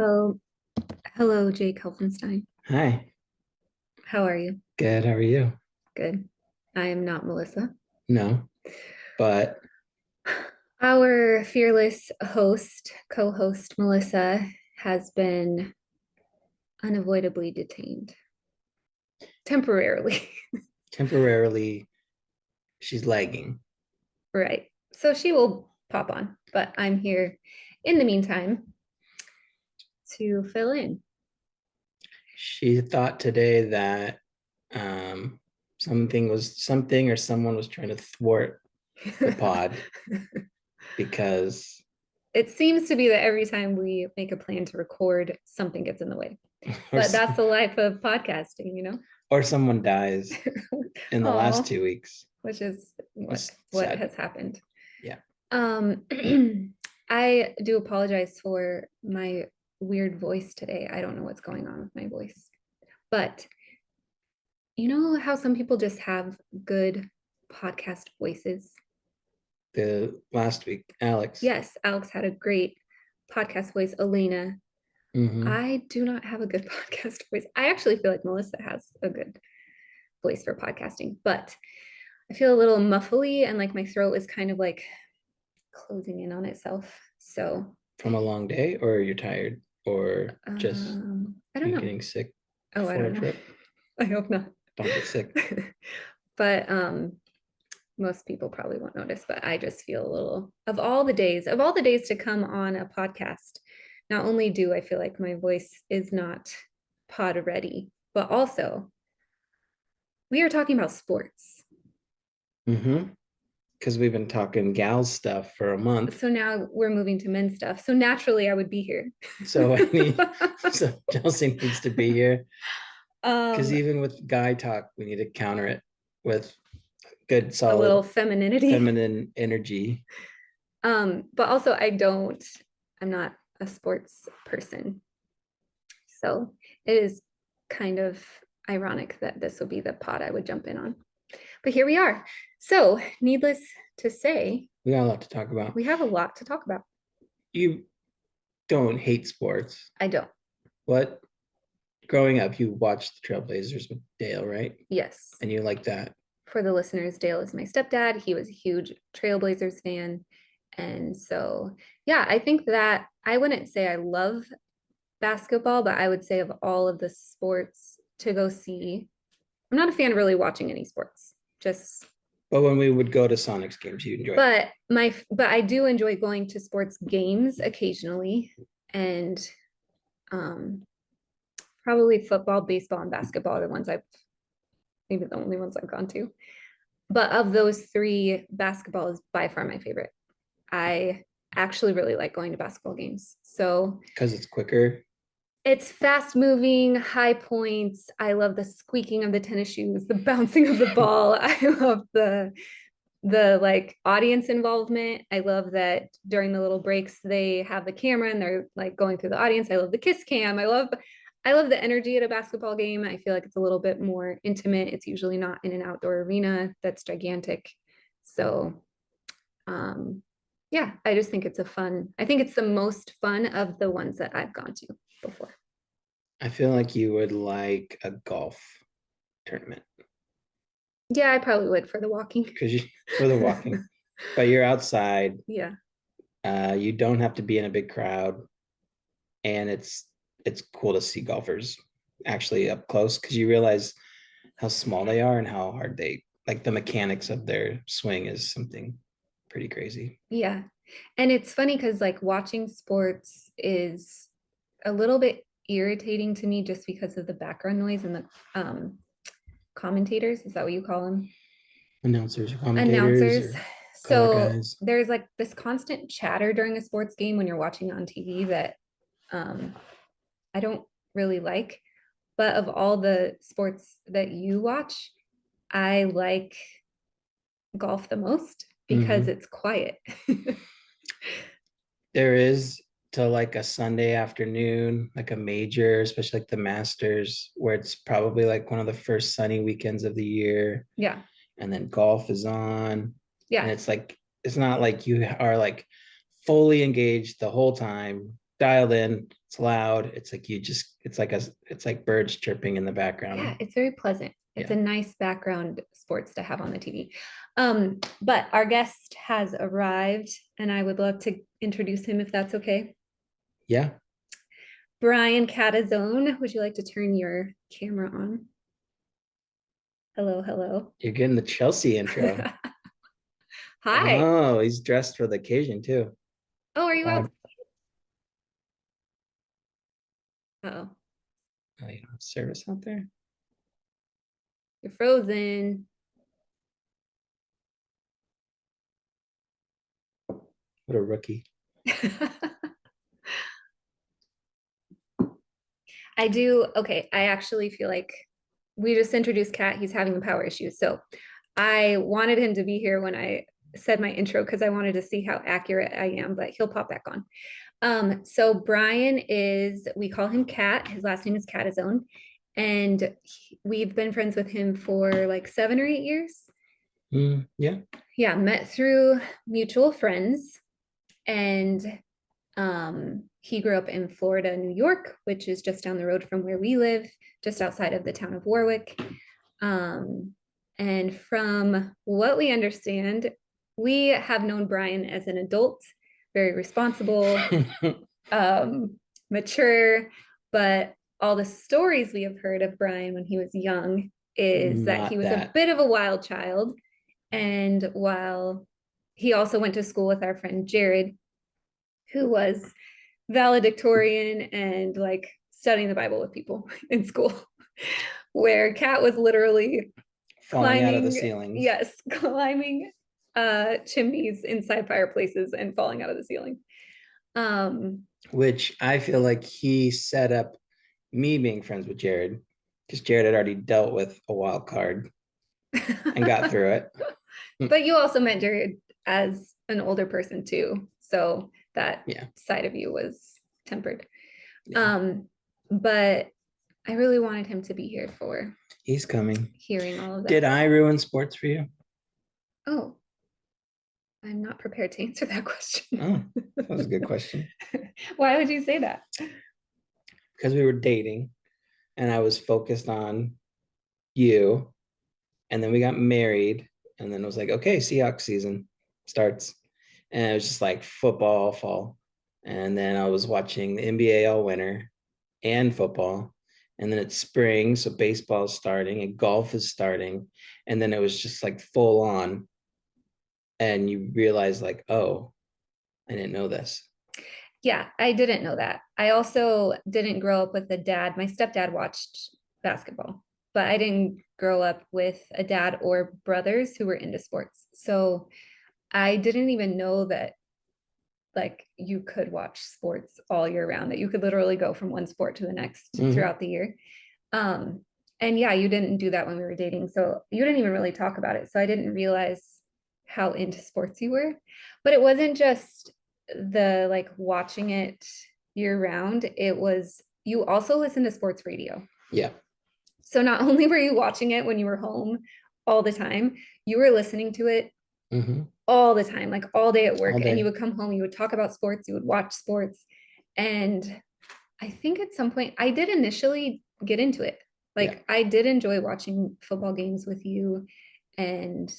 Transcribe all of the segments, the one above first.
Well, hello, Jake Helfenstein. Hi, How are you? good. How are you? Good. I am not Melissa. No, but Our fearless host, co-host Melissa, has been unavoidably detained temporarily. temporarily she's lagging. Right. So she will pop on, but I'm here in the meantime to fill in. She thought today that um something or someone was trying to thwart the pod because It seems to be that every time we make a plan to record, something gets in the way. or But that's the life of podcasting. or someone dies in the last Oh, 2 weeks. which is what It's what sad. has happened. Yeah. Um, I do apologize for my weird voice today. I don't know what's going on with my voice. But you know how some people just have good podcast voices? The last week, Alex. Yes, Alex had a great podcast voice. Elena, Hmm. I do not have a good podcast voice. I actually feel like Melissa has a good voice for podcasting, but I feel a little muffly and like my throat is kind of like closing in on itself. So, From a long day, or you're tired, or just I don't you know. getting sick Oh, I before don't a know. trip. I hope not. Don't get sick. But most people probably won't notice, but I just feel a little of all the days to come on a podcast. Not only do I feel like my voice is not pod ready, but also we are talking about sports. Mm-hmm. Because we've been talking gal stuff for a month. So now we're moving to men's stuff. So naturally I would be here. So I need so Chelsea needs to be here because um, even with guy talk, we need to counter it with good, a little solid femininity. feminine energy. But also I'm not a sports person. So it is kind of ironic that this will be the pod I would jump in on. But here we are. So, needless to say, We got a lot to talk about. we have a lot to talk about. You don't hate sports. I don't. What growing up, you watched the Trailblazers with Dale, right? Yes. And you like that. For the listeners, Dale is my stepdad. He was a huge Trailblazers fan. And so, yeah, I think that I wouldn't say I love basketball, but I would say of all of the sports to go see, I'm not a fan of really watching any sports. Just But when we would go to Sonics games, you enjoy it. but I do enjoy going to sports games occasionally and um probably football, baseball, and basketball are the ones I've maybe the only ones I've gone to. But of those three, basketball is by far my favorite. I actually really like going to basketball games. So Because it's quicker. it's fast moving, high points. I love the squeaking of the tennis shoes, the bouncing of the ball. I love the like audience involvement. I love that during the little breaks they have the camera and they're like going through the audience. I love the kiss cam. I love the energy at a basketball game. I feel like it's a little bit more intimate. It's usually not in an outdoor arena that's gigantic. So yeah, I just think I think it's the most fun of the ones that I've gone to before. I feel like you would like a golf tournament Yeah, I probably would for the walking. because you for the walking, but you're outside. Yeah. You don't have to be in a big crowd, and it's cool to see golfers actually up close because you realize how small they are and how hard they like the mechanics of their swing is something pretty crazy. Yeah. And it's funny because like watching sports is a little bit irritating to me just because of the background noise and the commentators. Is that what you call them? Announcers or commentators Announcers. or color So guys. there's like this constant chatter during a sports game when you're watching it on TV that um, I don't really like. But of all the sports that you watch, I like golf the most because Mm-hmm. it's quiet. There is to like a Sunday afternoon, like a major, especially like the Masters, where it's probably like one of the first sunny weekends of the year, Yeah. and then golf is on, and Yeah. it's like it's not like you are like fully engaged the whole time. dialed in. It's loud. It's like it's like birds chirping in the Yeah, background. it's very pleasant. It's a Yeah. nice background sports to have on the TV. But our guest has arrived, and I would love to introduce him if that's okay. Yeah. Brian Catazone, would you like to turn your camera on? Hello, hello. You're getting the Chelsea intro. Hi. Oh, he's dressed for the occasion too. Oh, are you out? Wow. Oh, Oh, you don't have service out there? you're frozen. What a rookie. I do. Okay. I actually feel like we just introduced Kat. He's having power issues. So I wanted him to be here when I said my intro because I wanted to see how accurate I am, but he'll pop back on. So Brian is, we call him Kat. His last name is Catazone. And we've been friends with him for like 7 or 8 years. Yeah. Yeah, met through mutual friends. And he grew up in Florida, New York, which is just down the road from where we live, just outside of the town of Warwick. Um, and from what we understand, we have known Brian as an adult, very responsible, um, mature, but all the stories we have heard of Brian when he was young is that he Not was a that. bit of a wild child. And while he also went to school with our friend Jared, who was valedictorian and like studying the Bible with people in school, where Kat was literally Falling out of the climbing, ceilings. yes, climbing chimneys inside fireplaces and falling out of the ceiling. Um, Which I feel like he set up me being friends with Jared because Jared had already dealt with a wild card and got through it. but you also met Jared as an older person too. So that Yeah. side of you was tempered. Yeah. But I really wanted him to be here for He's coming. hearing all of Did that. I ruin sports for you? Oh, I'm not prepared to answer that question. Oh, that was a good question. Why would you say that? Because we were dating and I was focused on you. And then we got married. And then it was like, okay, Seahawks season starts. And it was just like football, fall. And then I was watching the NBA all winter and football. And then it's spring. So baseball is starting and golf is starting. And then it was just like full on. And you realize, like, oh, I didn't know this. Yeah, I didn't know that. I also didn't grow up with a dad. My stepdad watched basketball, but I didn't grow up with a dad or brothers who were into sports. So I didn't even know that like you could watch sports all year round, that you could literally go from one sport to the next Mm-hmm. throughout the year. Um, and yeah, you didn't do that when we were dating. So you didn't even really talk about it. So I didn't realize how into sports you were. But it wasn't just the like watching it year round, it was you also listen to sports radio. Yeah. So not only were you watching it when you were home all the time, you were listening to it Mm-hmm. all the time, like all day at All work. And you day. would come home, you would talk about sports, you would watch sports. And I think at some point I did initially get into it. Yeah. Like I did enjoy watching football games with you and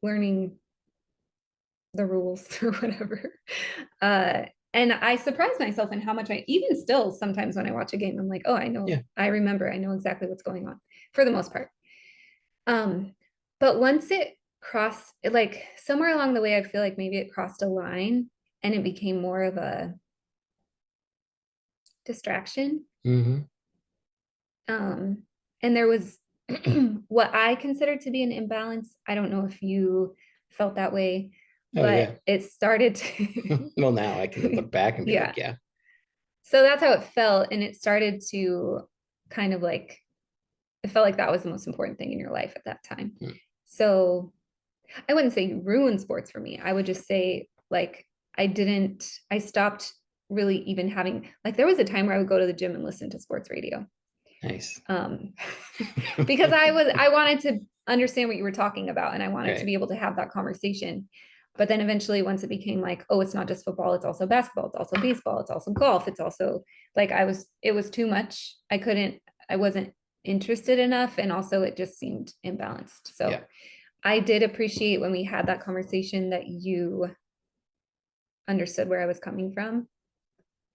learning the rules or whatever. Uh, and I surprised myself in how much I, even still, sometimes when I watch a game, I'm like, oh, I know, Yeah. I remember, I know exactly what's going on for the most part. But once it crossed, like somewhere along the way, I feel like maybe it crossed a line and it became more of a distraction. Mm-hmm. And there was what I consider to be an imbalance. I don't know if you felt that way, Oh yeah. but it started to, Well, now I can look back and be yeah. like, yeah. So that's how it felt. And it started to kind of like, it felt like that was the most important thing in your life at that time. Hmm. So I wouldn't say you ruined sports for me. I would just say like I stopped really even having like there was a time where I would go to the gym and listen to sports radio. Nice. Um because I wanted to understand what you were talking about and I wanted to Right. be able to have that conversation. But then eventually, once it became like, oh, it's not just football, it's also basketball, it's also baseball, it's also golf, it's also like it was too much. I wasn't interested enough. And also it just seemed imbalanced. So Yeah. I did appreciate when we had that conversation that you understood where I was coming from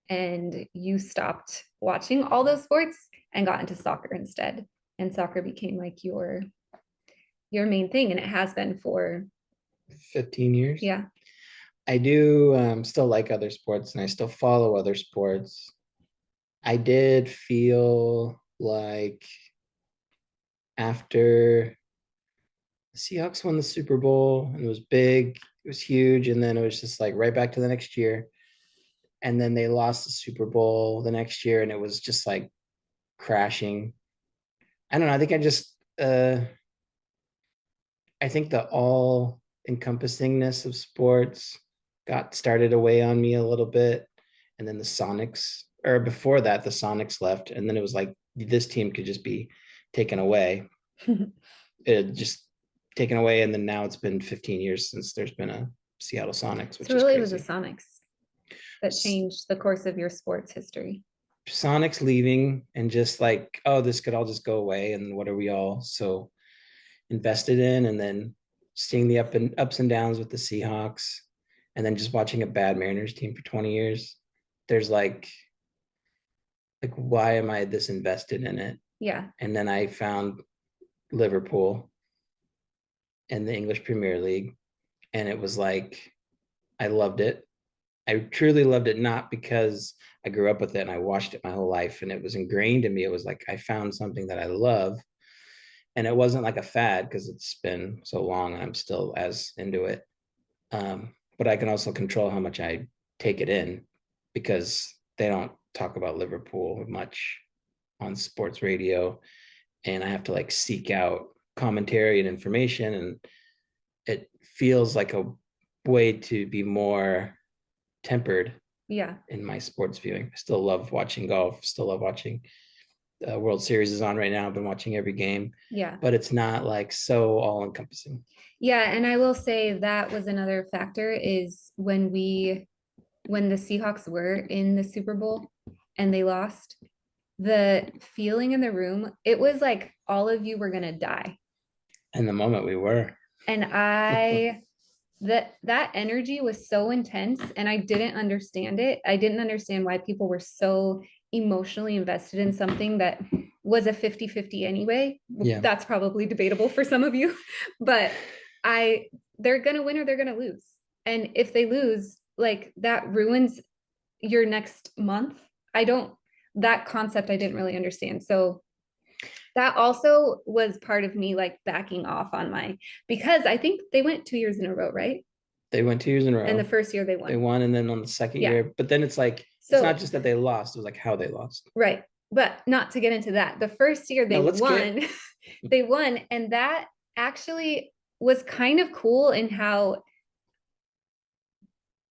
and you stopped watching all those sports and got into soccer instead. And soccer became like your main thing. And it has been for 15 years. yeah. I do still like other sports and I still follow other sports. I did feel like after the Seahawks won the Super Bowl and it was big, it was huge, and then it was just like right back to the next year. And then they lost the Super Bowl the next year and it was just like crashing. I don't know. I think I think the all encompassingness of sports got started away on me a little bit. And then the Sonics, or before that, the Sonics left. And then it was like this team could just be taken away. It just taken away. And then now it's been 15 years since there's been a Seattle Sonics, which So is really it was the crazy. Sonics that changed the course of your sports history. Sonics leaving and just like, oh, this could all just go away. And what are we all so invested in? And then seeing the ups and downs with the Seahawks, and then just watching a bad Mariners team for 20 years. There's like why am I this invested in it? Yeah. And then I found Liverpool in the English Premier League, and it was like I loved it. I truly loved it, not because I grew up with it and I watched it my whole life and it was ingrained in me. It was like I found something that I love, and it wasn't like a fad because it's been so long and I'm still as into it. But I can also control how much I take it in because they don't talk about Liverpool much on sports radio, and I have to like seek out commentary and information, and it feels like a way to be more tempered Yeah. in my sports viewing. I still love watching golf, still love watching World Series is on right now. I've been watching every game, Yeah. but it's not like so all encompassing. Yeah. And I will say that was another factor is when the Seahawks were in the Super Bowl and they lost, the feeling in the room, it was like all of you were gonna die. And the moment we were. And that energy was so intense and I didn't understand it. I didn't understand why people were so emotionally invested in something that was a 50-50 anyway. Yeah. That's probably debatable for some of you, but they're going to win or they're going to lose. And if they lose, like that ruins your next month. That concept I didn't really understand. So that also was part of me like backing off on because I think they went 2 years in a row, right? They went 2 years in a row. And the first year they won. And then on the second Yeah. year, but then it's like, So it's not just that they lost, it was like how they lost. right. But not to get into that. The first year they won, they won. And that actually was kind of cool in how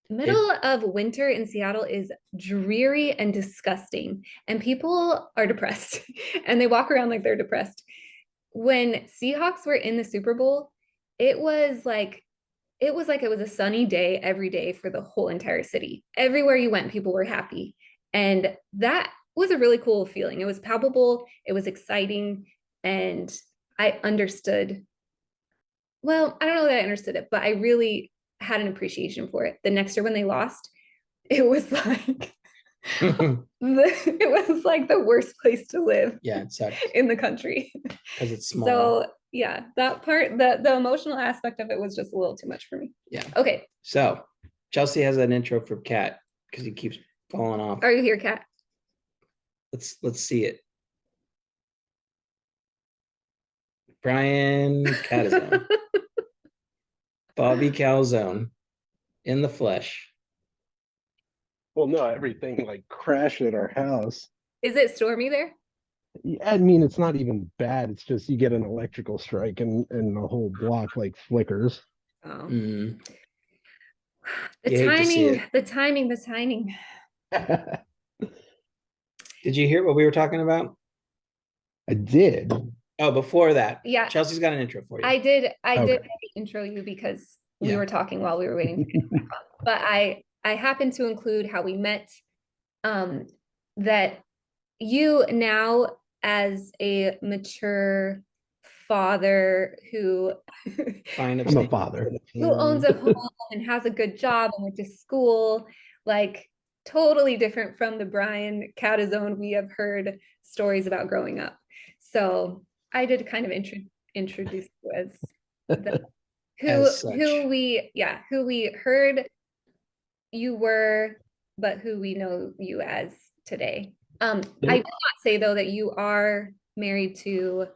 middle of winter in Seattle is dreary and disgusting, and people are depressed and they walk around like they're depressed. When Seahawks were in the Super Bowl, it was like it was a sunny day every day for the whole entire city. Everywhere you went, people were happy. And that was a really cool feeling. It was palpable, it was exciting, and I understood. Well, I don't know that I understood it, but I really had an appreciation for it. The next year when they lost, it was like it was like the worst place to live. Yeah, it sucked in the country because it's small. So yeah, that part, the emotional aspect of it was just a little too much for me. Yeah. Okay. So Chelsea has an intro for Cat because he keeps falling off. Are you here, Cat? Let's see it. Brian Catazone. Bobby Calzone in the flesh. Well, no, everything like crashed at our house. Is it stormy there? I mean, it's not even bad. It's just you get an electrical strike and the whole block like flickers. Oh. Mm. The timing. Did you hear what we were talking about? I did. Oh, before that, yeah, Chelsea's got an intro for you. I did intro you because We were talking while we were waiting for you. But I happened to include how we met, that you now, as a mature father who Fine I'm a father. who owns a home and has a good job and went to school, like totally different from the Brian Catazone we have heard stories about growing up. So I did kind of introduce you as the, who we heard you were, but who we know you as today. I did not say though that you are married to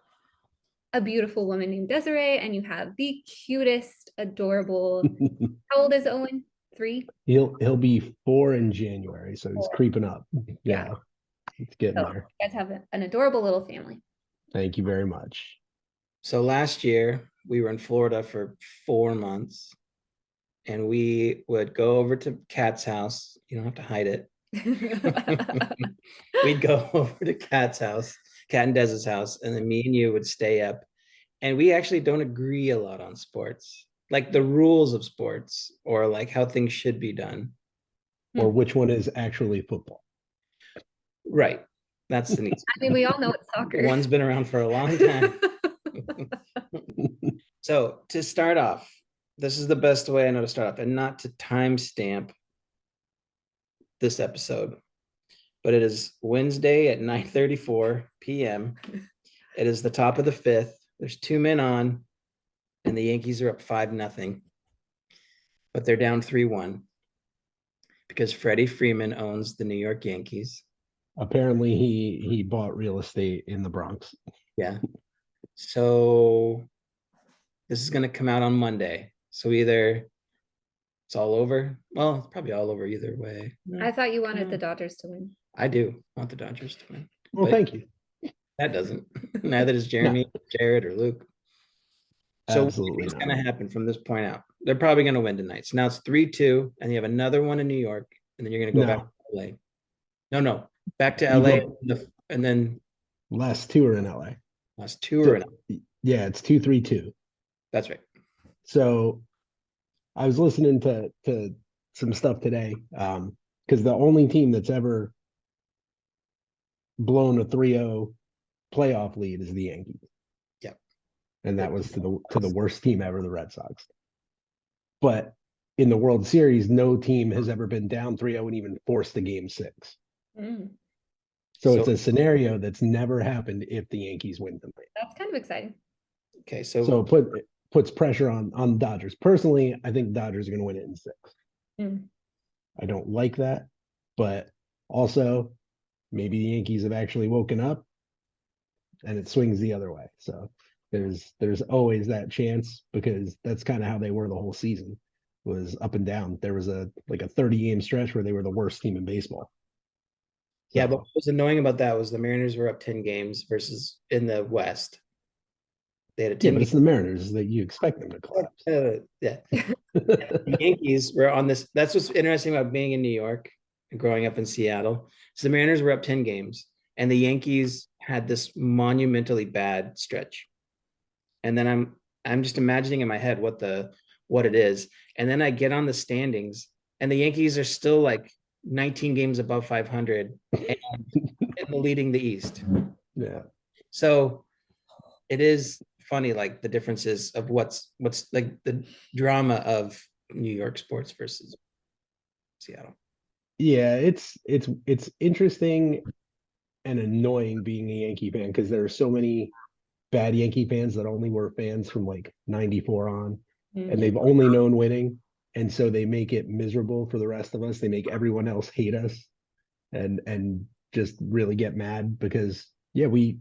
a beautiful woman named Desiree, and you have the cutest, adorable. How old is Owen? 3? He'll be 4 in January, so he's 4. creeping up. Yeah, it's getting So there. you guys have an adorable little family. Thank you very much. So last year we were in Florida for 4 months, and we would go over to Kat's house. You don't have to hide it. We'd go over to Kat's house, Kat and Dez's house, and then me and you would stay up. And we actually don't agree a lot on sports, like the rules of sports or like how things should be done. Or which one is actually football. Right. That's the neat. I mean, we all know it's soccer. One's been around for a long time. So to start off, this is the best way I know to start off, and not to timestamp this episode, but it is Wednesday at 9:34 p.m. It is the top of the 5th. There's 2 men on, and the Yankees are up 5-0, but they're down 3-1 because Freddie Freeman owns the New York Yankees. Apparently, he bought real estate in the Bronx. Yeah. So this is going to come out on Monday. So either it's all over. Well, it's probably all over either way. I thought you wanted the Dodgers to win. I do want the Dodgers to win. Well, thank you. That doesn't. Neither does Jeremy, Jared, or Luke. So Absolutely what's not. going to happen from this point out? They're probably going to win tonight. So now it's 3-2, and you have another one in New York, and then you're going to go back to LA. No, back to LA, and then last 2 are in LA. Last 2 are in LA. Yeah, it's 2-3-2. That's right. So I was listening to some stuff today, because the only team that's ever blown a 3-0 playoff lead is the Yankees. Yep. And that was to the worst team ever, the Red Sox. But in the World Series, no team has ever been down 3-0 and even forced a game 6. So it's a scenario that's never happened if the Yankees win tonight. That's kind of exciting. Okay, so it puts pressure on the Dodgers. Personally, I think the Dodgers are going to win it in 6. I don't like that, but also maybe the Yankees have actually woken up and it swings the other way. So there's always that chance, because that's kind of how they were the whole season, was up and down. There was a 30-game stretch where they were the worst team in baseball. So, yeah, but what was annoying about that was the Mariners were up 10 games versus in the West. They had a 10 but it's the Mariners that you expect them to collapse. Yeah. The Yankees were on this. That's what's interesting about being in New York and growing up in Seattle. So the Mariners were up 10 games, and the Yankees had this monumentally bad stretch. And then I'm just imagining in my head what it is. And then I get on the standings, and the Yankees are still like 19 games above 500 and leading the East. Yeah. So it is funny, like the differences of what's like the drama of New York sports versus Seattle. Yeah, it's interesting and annoying being a Yankee fan, because there are so many bad Yankee fans that only were fans from like 94 on, and they've only known winning. And so they make it miserable for the rest of us. They make everyone else hate us and just really get mad, because we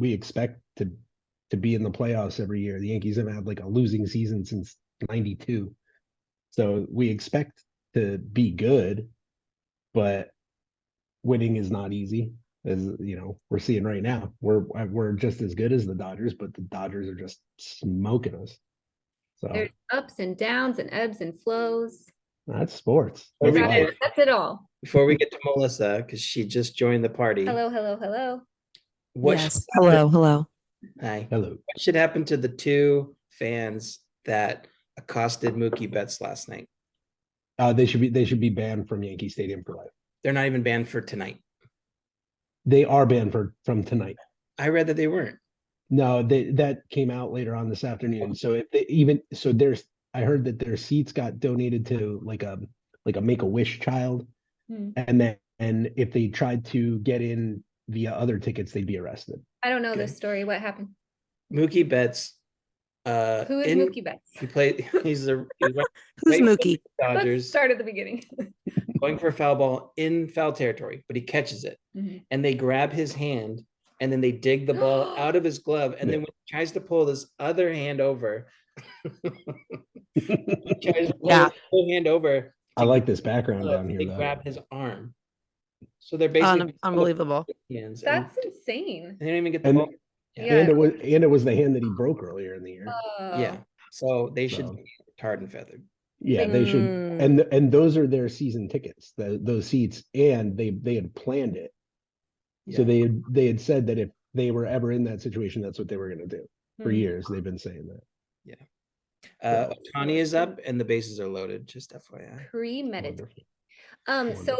expect to be in the playoffs every year. The Yankees have had like a losing season since 92. So we expect to be good, but winning is not easy. As you know, we're seeing right now. We're just as good as the Dodgers, but the Dodgers are just smoking us. So there's ups and downs and ebbs and flows. That's sports. That's it all. Before we get to Melissa, because she just joined the party. Hello. Hello. Hi. Hello. What should happen to the 2 fans that accosted Mookie Betts last night. They should be banned from Yankee Stadium for life. They're not even banned for tonight. They are banned from tonight. I read that they weren't. No, that came out later on this afternoon. So if they I heard that their seats got donated to like a Make-A-Wish child, and if they tried to get in via other tickets, they'd be arrested. I don't know this story. What happened? Mookie Betts. Who is Mookie Betts? He played. He's Who's Mookie? Dodgers. Let's start at the beginning. Going for a foul ball in foul territory, but he catches it, and they grab his hand, and then they dig the ball out of his glove, and then when he tries to pull his other hand over, his other hand over. I like this background down here. They though. grab his arm, so they're basically unbelievable. That's insane. And they don't even get the ball. Yeah. And it was the hand that he broke earlier in the year. Yeah, so they should be tarred and feathered. Yeah, they should. And those are their season tickets, those seats, and they had planned it. Yeah. So they had said that if they were ever in that situation, that's what they were going to do. For years, they've been saying that. Yeah. Ohtani is up and the bases are loaded. Just FYI. Premeditated. Wonderful. So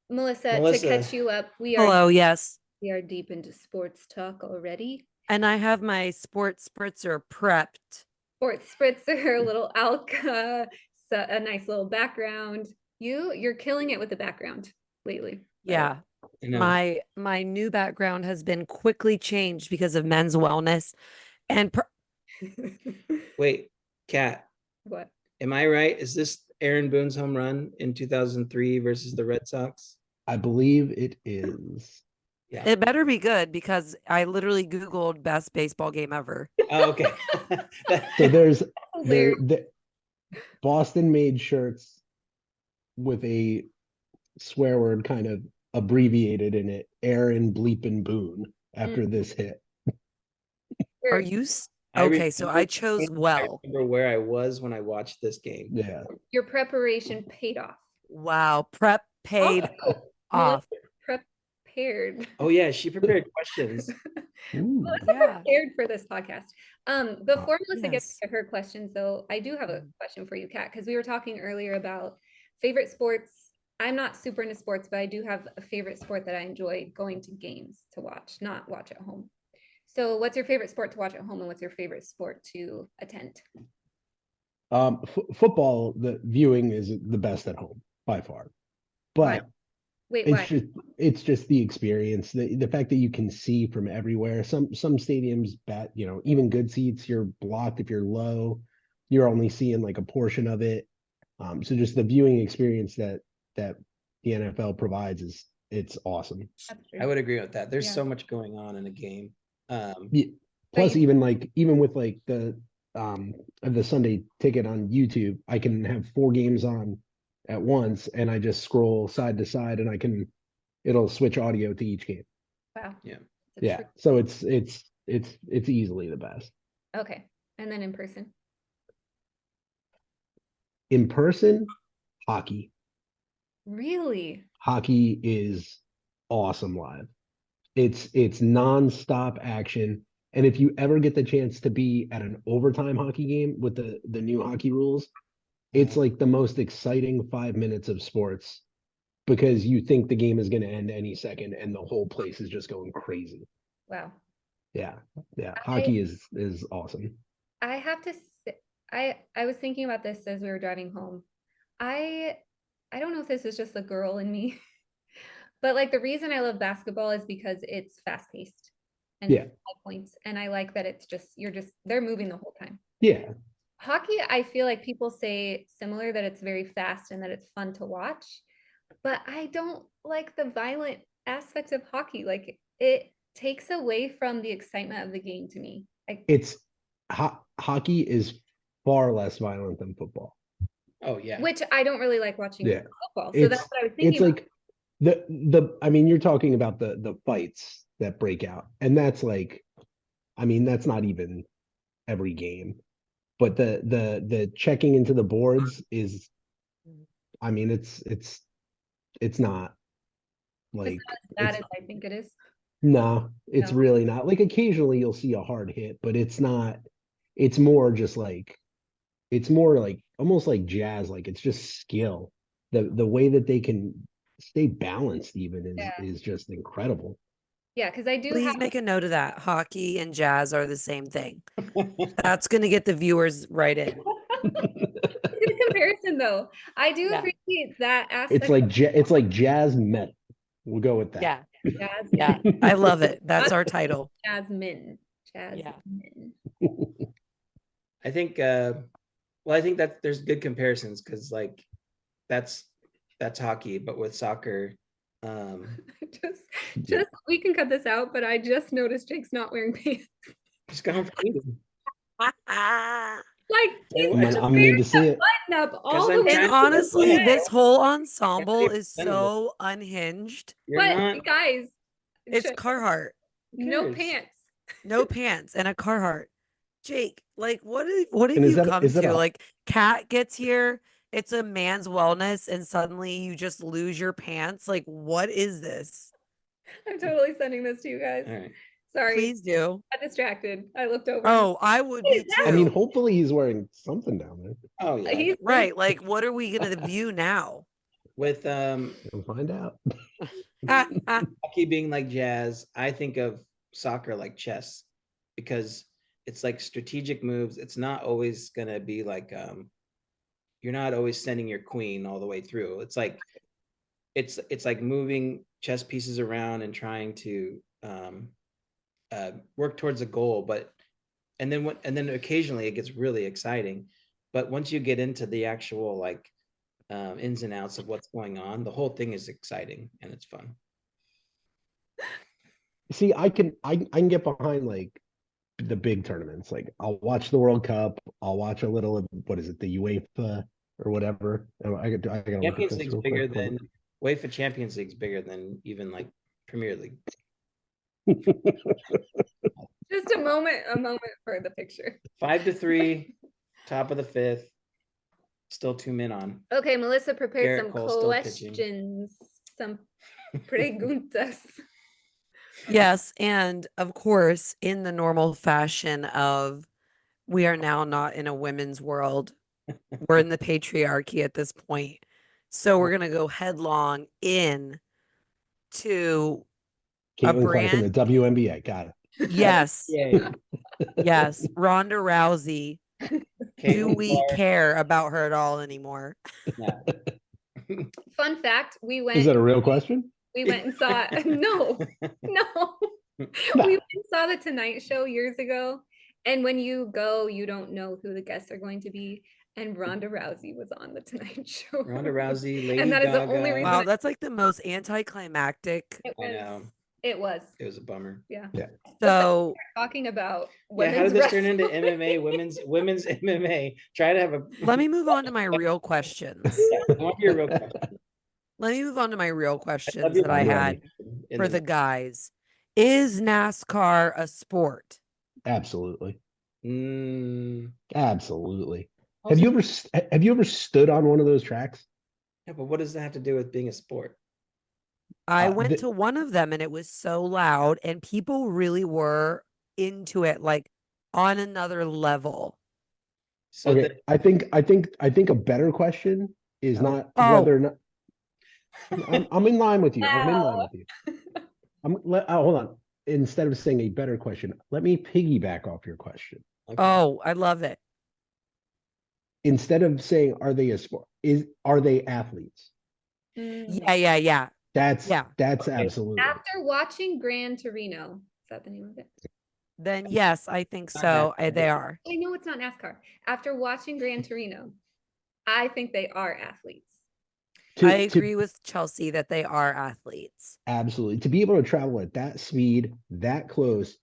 Melissa, to catch you up, we are deep into sports talk already. And I have my sports spritzer prepped. Sports spritzer, a little Alka, a nice little background. You're killing it with the background lately. Yeah. My new background has been quickly changed because of men's wellness. And wait, Kat. What? Am I right? Is this Aaron Boone's home run in 2003 versus the Red Sox? I believe it is. Yeah. It better be good because I literally Googled best baseball game ever. Oh, okay. So there's the Boston made shirts with a swear word kind of abbreviated in it, Aaron Bleepin Boone, after this hit. Are you okay? So I chose well. I remember where I was when I watched this game. Yeah. Your preparation paid off. Wow. Prep paid off. Prepared. Oh yeah, she prepared questions. Melissa prepared for this podcast. Before Melissa gets to her questions, though, I do have a question for you, Kat, because we were talking earlier about favorite sports. I'm not super into sports, but I do have a favorite sport that I enjoy going to games to watch, not watch at home. So what's your favorite sport to watch at home, and what's your favorite sport to attend? Football, the viewing is the best at home by far. But it's just the experience, the fact that you can see from everywhere. Some stadiums, even good seats, you're blocked if you're low. You're only seeing like a portion of it. So just the viewing experience that the NFL provides it's awesome. I would agree with that. There's so much going on in a game. Plus, even with like the Sunday ticket on YouTube, I can have 4 games on at once, and I just scroll side to side, and it'll switch audio to each game. Wow. Yeah. So it's easily the best. Okay. And then in person? In person, hockey. Really? Hockey is awesome live. It's nonstop action. And if you ever get the chance to be at an overtime hockey game with the new hockey rules, it's like the most exciting 5 minutes of sports, because you think the game is going to end any second and the whole place is just going crazy. Wow. Yeah. Hockey is awesome. I have to say, I was thinking about this as we were driving home. I don't know if this is just the girl in me, but like the reason I love basketball is because it's fast paced and high points. And I like that it's just, they're moving the whole time. Yeah. Hockey, I feel like people say similar, that it's very fast and that it's fun to watch, but I don't like the violent aspect of hockey. Like it takes away from the excitement of the game to me. Hockey is far less violent than football. Oh yeah. Which I don't really like watching football. So that's what I was thinking. It's like I mean, you're talking about the fights that break out, and that's like, I mean, that's not even every game. But the checking into the boards is, I mean, it's not like as bad as I think it is. No, it's really not. Like occasionally you'll see a hard hit, but it's not. It's more just like it's more like almost like jazz, like it's just skill. The way that they can stay balanced even Yeah. is just incredible. Yeah, because I do Please have make a note of that. Hockey and jazz are the same thing. That's going to get the viewers right in. good comparison though. I do Yeah. appreciate that It's aspect. like it's like jazz metal. We'll go with that. Yeah. Jasmine. Yeah. I love it. That's our title. Jasmine. Yeah. Jasmine. I think well, I think that there's good comparisons because like that's hockey, but with soccer, Just, Yeah. we can cut this out, but I just noticed Jake's not wearing pants. just go home for eating. Like he's I'm just I'm gonna need to see it. button up all Because the I'm way. trying And to honestly, understand. this whole ensemble Yeah, is so unhinged. You're But not. guys, It's Carhartt. no cares? pants. No pants and a Carhartt. Jake, like what have And you come is that to? a Like Cat gets here, it's a man's wellness, and suddenly you just lose your pants. Like, what is this? I'm totally sending this to you guys. All right. Sorry, Please do. I got distracted. I looked over. Oh, I would What be is that? I mean, too. hopefully he's wearing something down there. Oh yeah. He's Right. Like, what are we gonna view now? With We'll find out. hockey being like jazz, I think of soccer like chess because it's like strategic moves. It's not always gonna be like you're not always sending your queen all the way through. It's like it's like moving chess pieces around and trying to work towards a goal. But and then occasionally it gets really exciting. But once you get into the actual like ins and outs of what's going on, the whole thing is exciting and it's fun. See, I can get behind like the big tournaments. Like I'll watch the World Cup. I'll watch a little of what is it, the UEFA or whatever. I gotta look at Champions this League's real bigger quick. than UEFA Champions League's bigger than even like Premier League. just a moment for the picture. 5-3, top of the fifth. Still 2 men on. Okay, Melissa prepared Garrett some Cole still pitching. questions, some preguntas. Yes, and of course, in the normal fashion of we are now not in a women's world. We're in the patriarchy at this point. So we're gonna go headlong in to a Caitlin Clark in the brand. WNBA. Got it. Yes, Yeah. yes. Ronda Rousey. Do Caitlin we Clark. care about her at all anymore? Yeah. Fun fact: we Is that a went. real question? We went and saw. No, no. We went and saw the Tonight Show years ago, and when you go, you don't know who the guests are going to be. And Ronda Rousey was on the Tonight Show. Ronda Rousey, Lady And that is the Gaga. only reason Wow, that's like the most anticlimactic. it I was. know. It was. It was a bummer. Yeah. So Talking about Yeah, how did this turn into wrestling. MMA, women's MMA? Try to have a let me move on to my real questions. yeah, I want your real question. Let me move on to my real I love questions your that I I'm had ready. in for the guys. Is NASCAR a sport? Absolutely. Mm, Absolutely. also- Have you ever stood on one of those tracks? yeah, but what does that have to do with being a sport? I Uh, went the- to one of them and it was so loud and people really were into it, like on another level. So Okay, I think a better question is Oh. not Oh. whether or not I'm in line with you. I'm in line with you. Hold on. Instead of saying a better question, let me piggyback off your question. okay. Oh, I love it. Instead of saying are they a sport, are they athletes? Yeah. That's Yeah. Okay. absolutely. After watching Gran Torino, is that the name of it? Then yes, I think Not so. NASCAR. They are. I know it's not NASCAR. After watching Gran Torino, I think they are athletes. I agree with Chelsea that they are athletes. Absolutely. To be able to travel at that speed, that close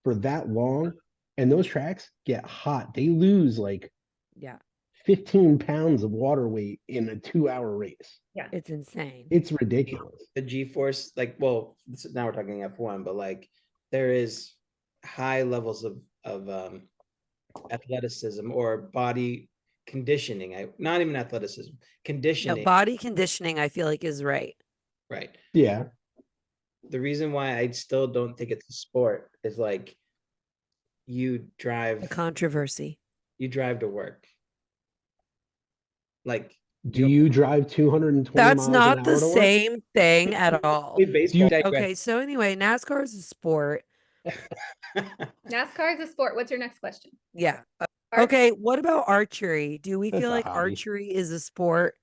for that long, and those tracks get hot. They lose like Yeah, 15 pounds of water weight in a 2-hour race. it's insane. It's ridiculous. The G-force, like, well, now we're talking F1, but like there is high levels of athleticism or body conditioning. Not even athleticism, No, conditioning. body conditioning, I feel like, is right. Right. Yeah. The reason why I still don't think it's a sport is like you The controversy. drive to work Like, Do you drive 220 That's miles not an the hour to work? same thing at all. play baseball? Okay, so anyway, NASCAR is a sport. NASCAR is a sport. What's your next question? Yeah. Arch- Okay, what about archery? Do we That's feel a like hobby. archery is a sport?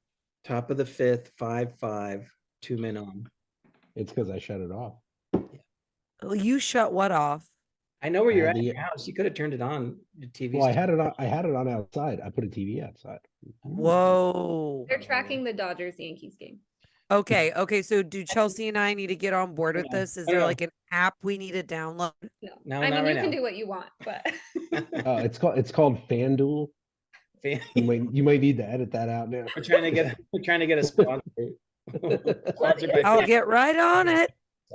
Top of the fifth, 5-5, 2 men on. It's because I shut it off. You shut what off? I know where I you're had at the- your house. You could have turned it on. The TV's Well, I had it on. I had it on outside. I put a TV outside. Whoa. They're tracking the Dodgers Yankees game. Okay, so do Chelsea and I need to get on board with this? Is there like an app we need to download? No, I not mean, right you can now. do what you want, but It's called FanDuel. You might need to edit that out now. We're trying to get a sponsor. Sponsored by I'll Fan- get right on it.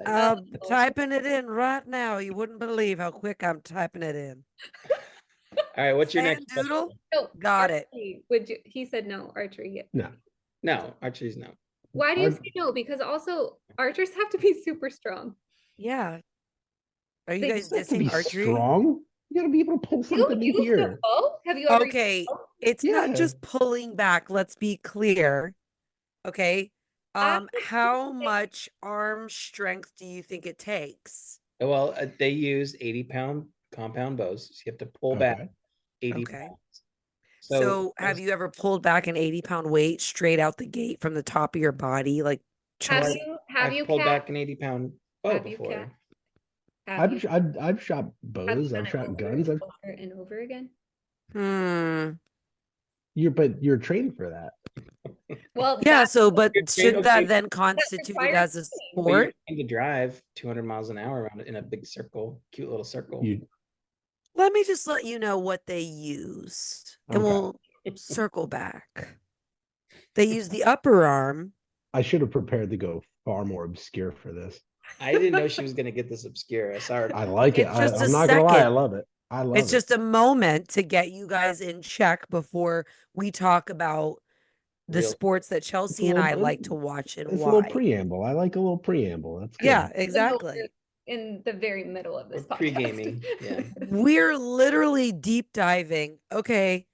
Oh. Typing it in right now. You wouldn't believe how quick I'm typing it in. All right, what's your next Doodle? question? no, Got it. archery. Would you? He said no archery. No, No, archery's no. Why do you Arch- say no? Because also archers have to be super strong. Yeah. Are you They guys you have to be dissing archery? strong. You got to be able to pull You something in use the here. bow? Have you ever used Okay, the bow? it's not Yeah. just pulling back. Let's be clear. Okay. I would How say- much arm strength do you think it takes? Well, they use 80-pound compound bows. So you have to pull back Okay. 80 Okay. pounds. So have you ever pulled back an 80-pound weight straight out the gate from the top of your body? Like Have Chelsea? Have I've you pulled Kat? back an 80-pound bow Have you, before. Kat? Have you? I've shot Have you bows. done I've it shot over guns. and over and over again. You're trained for that. Well, Yeah, that's but You're trained- shouldn't that okay. then constitute it requires as a training. But you're sport? trying to drive 200 miles an hour around in a big circle, cute little circle. You Let me just let you know what they used, and Okay. we'll circle back. They use the upper arm. I should have prepared to go far more obscure for this. I didn't know she was gonna get this obscure. I saw her. I like it. It's just a I'm not gonna lie. I second. love it. I love It's it. just a moment to get you guys in check before we talk about the Real- sports that Chelsea and I like to watch and It's a little why. preamble. I like a little preamble. That's good. Yeah, Even though exactly. we're in the very middle of this We're podcast. pre-gaming, yeah. We're literally deep diving. Okay.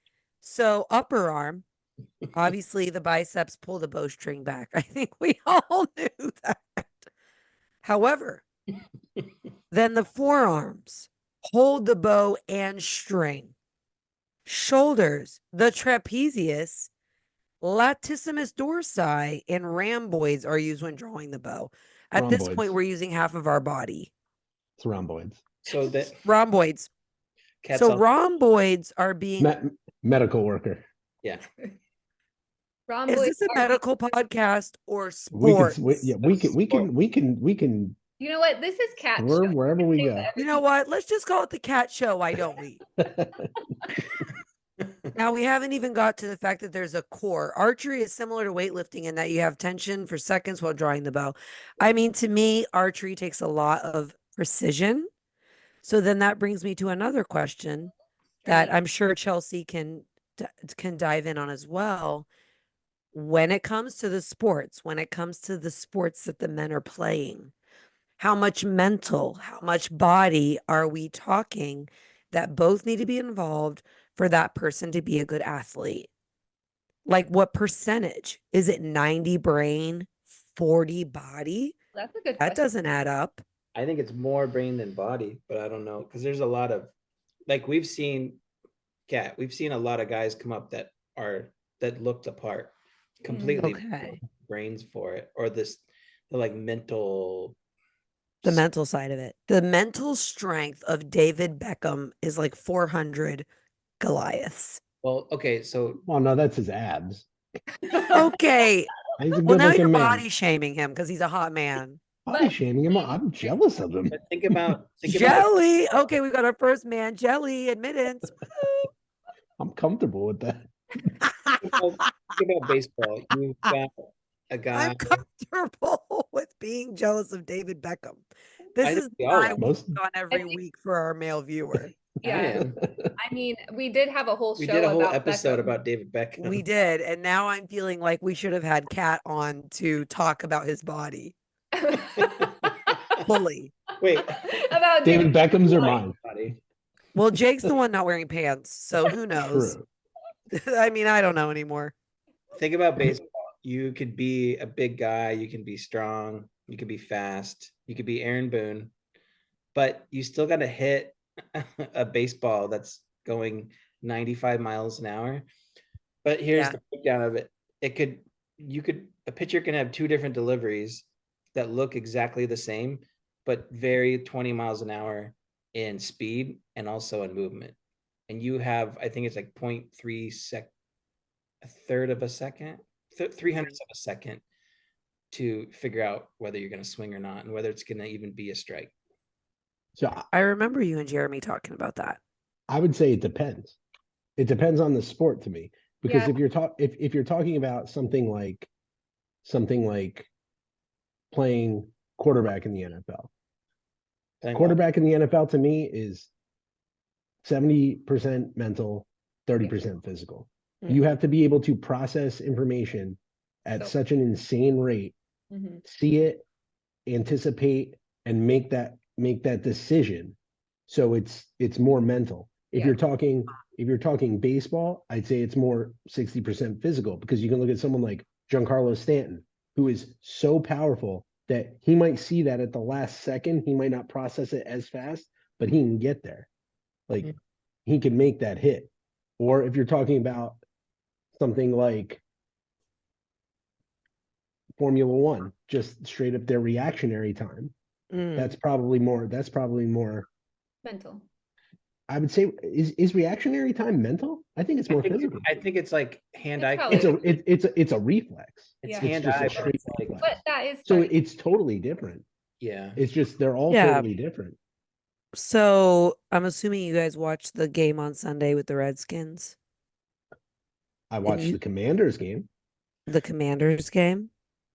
So upper arm, obviously the biceps pull the bowstring back. I think we all knew that. However, then the forearms hold the bow and string. Shoulders, the trapezius, latissimus dorsi, and rhomboids are used when drawing the bow. At this point, Rhomboids. we're using half of our body. It's rhomboids. So that Rhomboids. cat's So all- rhomboids are being. Medical worker. yeah. Is Rhomboids this a are- medical podcast or We sports? can. We can You know what? This is cat swerve show. wherever we Say go. whatever You know what? Let's just call it the cat show. Why don't we? Now, we haven't even got to the fact that there's a core. Archery is similar to weightlifting in that you have tension for seconds while drawing the bow. I mean, to me, archery takes a lot of precision. So then that brings me to another question that I'm sure Chelsea can dive in on as well. When it comes to the sports, when it comes to the sports that the men are playing, how much mental, how much body are we talking that both need to be involved for that person to be a good athlete? Like what percentage? Is it 90 brain, 40 body? That's a good That question. doesn't add up. I think it's more brain than body, but I don't know because there's a lot of like we've seen a lot of guys come up that look the part completely Okay. brains for it or the like mental The mental side of it. The mental strength of David Beckham is like 400 Goliaths. well, okay, so Well, no, that's his abs. Okay. He's a Well, now good-looking you're man. body shaming him because he's a hot man. Body shaming him. I'm jealous of him. but think about Jelly. Okay, we've got our first man, Jelly admittance. I'm comfortable with that. think about baseball. You've got a guy. I'm comfortable with being jealous of David Beckham. This think is we all my are. Most- week on every think- week for our male viewer. I Yeah. am. I mean, we did have a whole We show did a whole about episode Beckham. about David Beckham. We did, and now I'm feeling like we should have had Kat on to talk about his body fully. Wait, about David Beckham's or my mine? body. Well, Jake's the one not wearing pants, so who knows? True. I mean, I don't know anymore. think about baseball. You could be a big guy, you can be strong, you could be fast, you could be Aaron Boone, but you still got to hit a baseball that's going 95 miles an hour. But here's Yeah. the breakdown of it. A pitcher can have two different deliveries that look exactly the same, but vary 20 miles an hour in speed and also in movement. And you have, I think it's like 0.3 a third of a second, 300ths of a second to figure out whether you're going to swing or not and whether it's going to even be a strike. So I remember you and Jeremy talking about that. I would say it depends. It depends on the sport to me. Because Yeah. if you're talking about something like playing quarterback in the NFL, Playing what? quarterback in the NFL to me is 70% mental, 30% physical. You have to be able to process information at So- such an insane rate, Mhm. see it, anticipate, and make that decision. So it's more mental. If Yeah. you're talking baseball, I'd say it's more 60% physical, because you can look at someone like Giancarlo Stanton, who is so powerful that he might see that at the last second. He might not process it as fast, but he can get there. Like, Mhm. he can make that hit. Or if you're talking about something like Formula One, just straight up their reactionary time, Mm. that's probably more Mental. I would say, is reactionary time mental? I think it's more physical. I think it's like hand-eye. probably- It's a reflex. It's Yeah. It's just hand-eye, a but straight it's like, reflex. But that is So starting. it's totally different. yeah. It's just they're all Yeah. totally different. So I'm assuming you guys watched the game on Sunday with the Redskins, I watched the Commanders game. the Commanders game.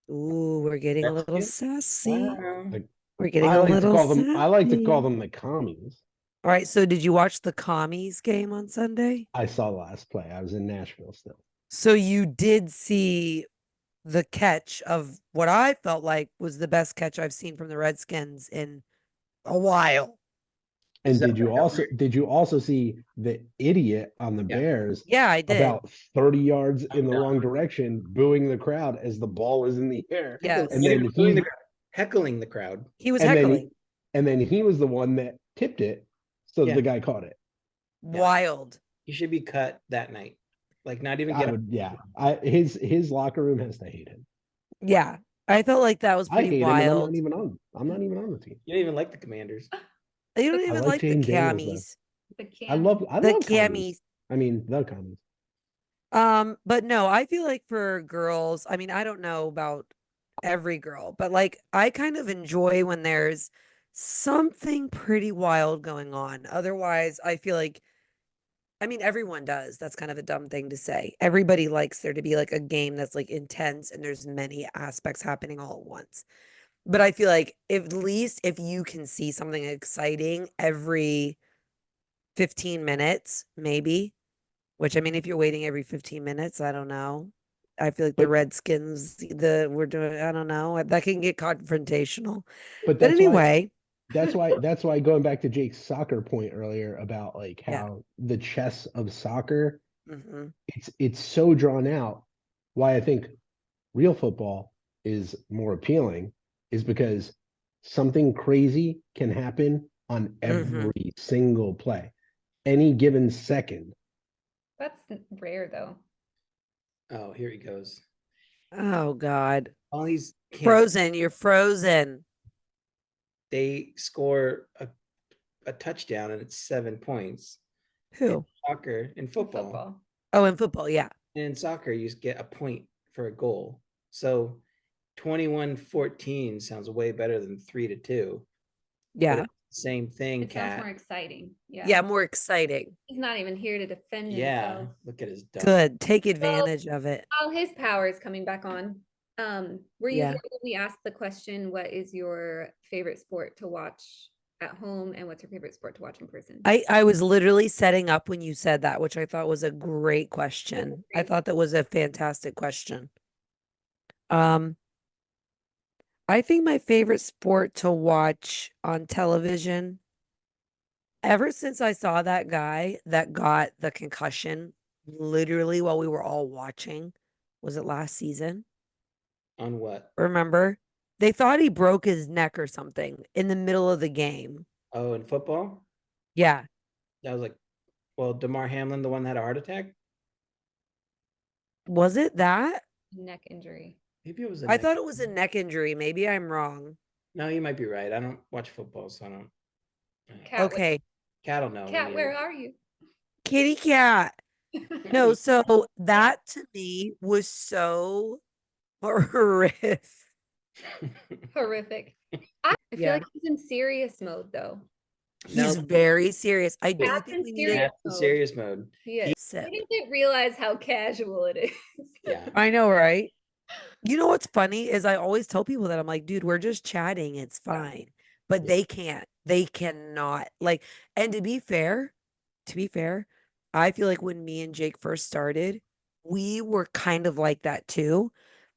Ooh, we're getting a little Redskins? sassy. Wow. Like, We're getting I a like to little call them sassy. the commies. All right, so did you watch the Commies game on Sunday? I saw last play. I was in Nashville still. So you did see the catch of what I felt like was the best catch I've seen from the Redskins in a while. And Is that did you also see the idiot on the Yeah. Bears Yeah, I did. about 30 yards in the No. wrong direction, booing the crowd as the ball is in the air? Yes. And then heckling the crowd. He was and heckling. then he was the one that tipped it, so Yeah. the guy caught it. Wild. He should be cut that night. Like, not even I get would, yeah. His locker room has to hate him. Yeah. I felt like that was I pretty hate him, and wild. I'm not even on the team. You don't even like the Commanders. You don't I even like like the James Daniels, though. Cammies. The I cam. love The commies. Cammies. I mean, the commies. But no, I feel like for girls, I mean, I don't know about every girl, but like I kind of enjoy when there's something pretty wild going on. Otherwise, I feel like, I mean, everyone does. That's kind of a dumb thing to say. Everybody likes there to be like a game that's like intense and there's many aspects happening all at once. But I feel like at least if you can see something exciting every 15 minutes, maybe, which I mean, if you're waiting every 15 minutes, I don't know. I feel like the But- Redskins, we're doing, I don't know, that can get confrontational. But But anyway, that's why going back to Jake's soccer point earlier about like Yeah. how the chess of soccer, mhm, it's so drawn out. Why I think real football is more appealing is because something crazy can happen on every single play, any given second. That's rare though. Oh, here he goes. oh God, All these kids, frozen, you're frozen. they score a touchdown and it's 7 points. Who? Soccer and football. Oh, in football, yeah. And in soccer, you get a point for a goal. So 21-14 sounds way better than 3-2. But Yeah. it's the same thing, It sounds Cat. more exciting. Yeah. Yeah, more exciting. He's not even here to defend Yeah, himself. look at his dumb. Good. Take advantage of it. Oh, his power is coming back on. Were you Yeah. here when we asked the question, what is your favorite sport to watch at home and what's your favorite sport to watch in person? I was literally setting up when you said that, which I thought was a great question. I thought that was a fantastic question. I think my favorite sport to watch on television, ever since I saw that guy that got the concussion literally while we were all watching, Was it last season? On what? Remember? They thought he broke his neck or something in the middle of the game. Oh, in football? Yeah. That was like, well, Damar Hamlin, the one that had a heart attack? Was it that? Neck injury. Maybe it was a I neck. thought it was a neck injury. Maybe I'm wrong. No, you might be right. I don't watch football, so I don't. Cat, Okay. Cat will know. Cat, where are you? Kitty cat. No, so that to me was so horrific. Horrific. I feel Yeah. like he's in serious mode though. He's No. very serious. I do Cat's think in we need to serious That's in serious mode. He is. sip. I didn't realize how casual it is. Yeah. I know, right? You know what's funny is I always tell people that I'm like, dude, we're just chatting. It's fine. But Yeah. they can't. They cannot. Like, and to be fair, I feel like when me and Jake first started, we were kind of like that too.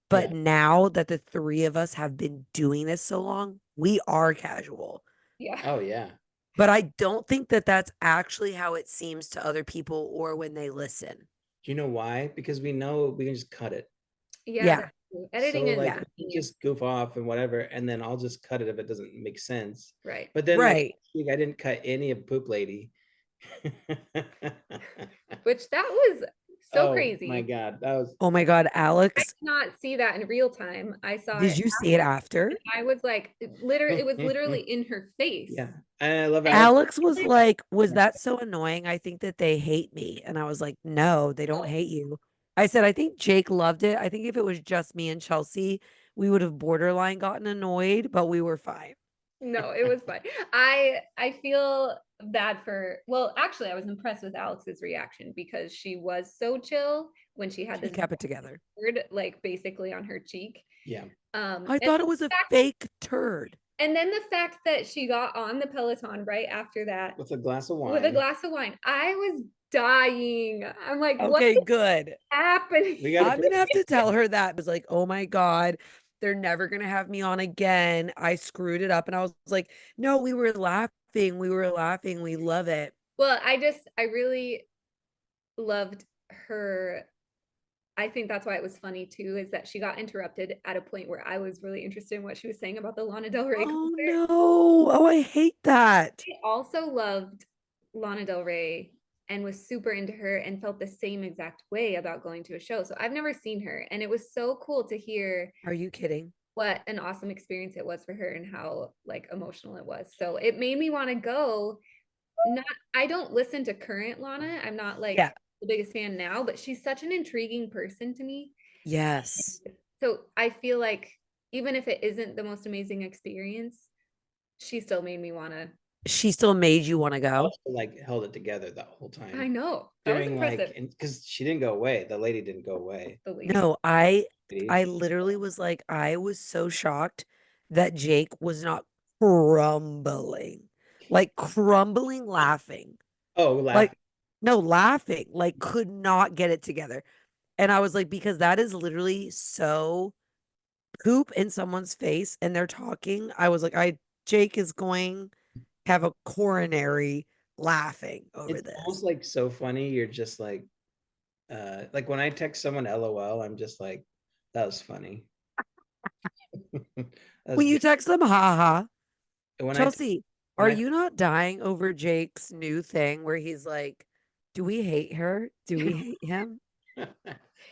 But Yeah. now that the three of us have been doing this so long, we are casual. Yeah. Oh yeah. But I don't think that that's actually how it seems to other people or when they listen. Do you know why? Because we know we can just cut it. Yeah. That's true. Editing So is like Yeah. we can just goof off and whatever, and then I'll just cut it if it doesn't make sense. right. But then like Right. I didn't cut any of Poop Lady. Which that was so Oh crazy. my God. That was Oh my God, I Alex, did not see that in real time. I saw did it. you see it after? I was like, it was literally in her face. yeah. And I love And Alex. Alex was like, was that so annoying? I think that they hate me. And I was like, no, they don't hate you. I said, I think Jake loved it. I think if it was just me and Chelsea, we would have borderline gotten annoyed, but we were fine. No, it was fun. I feel bad for, well, actually I was impressed with Alex's reaction because she was so chill when she had She this kept it together. bird like basically on her cheek. Yeah. I And thought it was a fake turd. and then the fact that she got on the Peloton right after that With a glass of wine. with a glass of wine. I was dying. I'm like, what Okay, is good. happening? We gotta I'm gonna have to tell her that. I was like, oh my God, they're never gonna have me on again. I screwed it up. And I was like, no, we were laughing. We were laughing. We love it. Well, I really loved her. I think that's why it was funny too, is that she got interrupted at a point where I was really interested in what she was saying about the Lana Del Rey Oh concert. no. Oh, I hate that. I also loved Lana Del Rey and was super into her and felt the same exact way about going to a show. So I've never seen her, and it was so cool to hear Are you kidding? what an awesome experience it was for her and how like emotional it was. So it made me want to go. Not I don't listen to current Lana. I'm not like Yeah. the biggest fan now, but she's such an intriguing person to me. Yes. So I feel like even if it isn't the most amazing experience, she still made me want to. She still made you want to go. also like held it together the whole time. I know. That was During impressive. like because she didn't go away. The lady didn't go away. The lady. No, I Lady. literally was like, I was so shocked that Jake was not crumbling, like crumbling laughing. Oh, laugh. Like, no, laughing, like could not get it together. And I was like, because that is literally so poop in someone's face and they're talking. I was like, Jake is going to have a coronary laughing over It's this. almost like so funny. You're just like when I text someone LOL, I'm just like, that was funny. That was When you good. text them, haha. When Chelsea, when are I- you not dying over Jake's new thing where he's like, do we hate her? Do we hate him?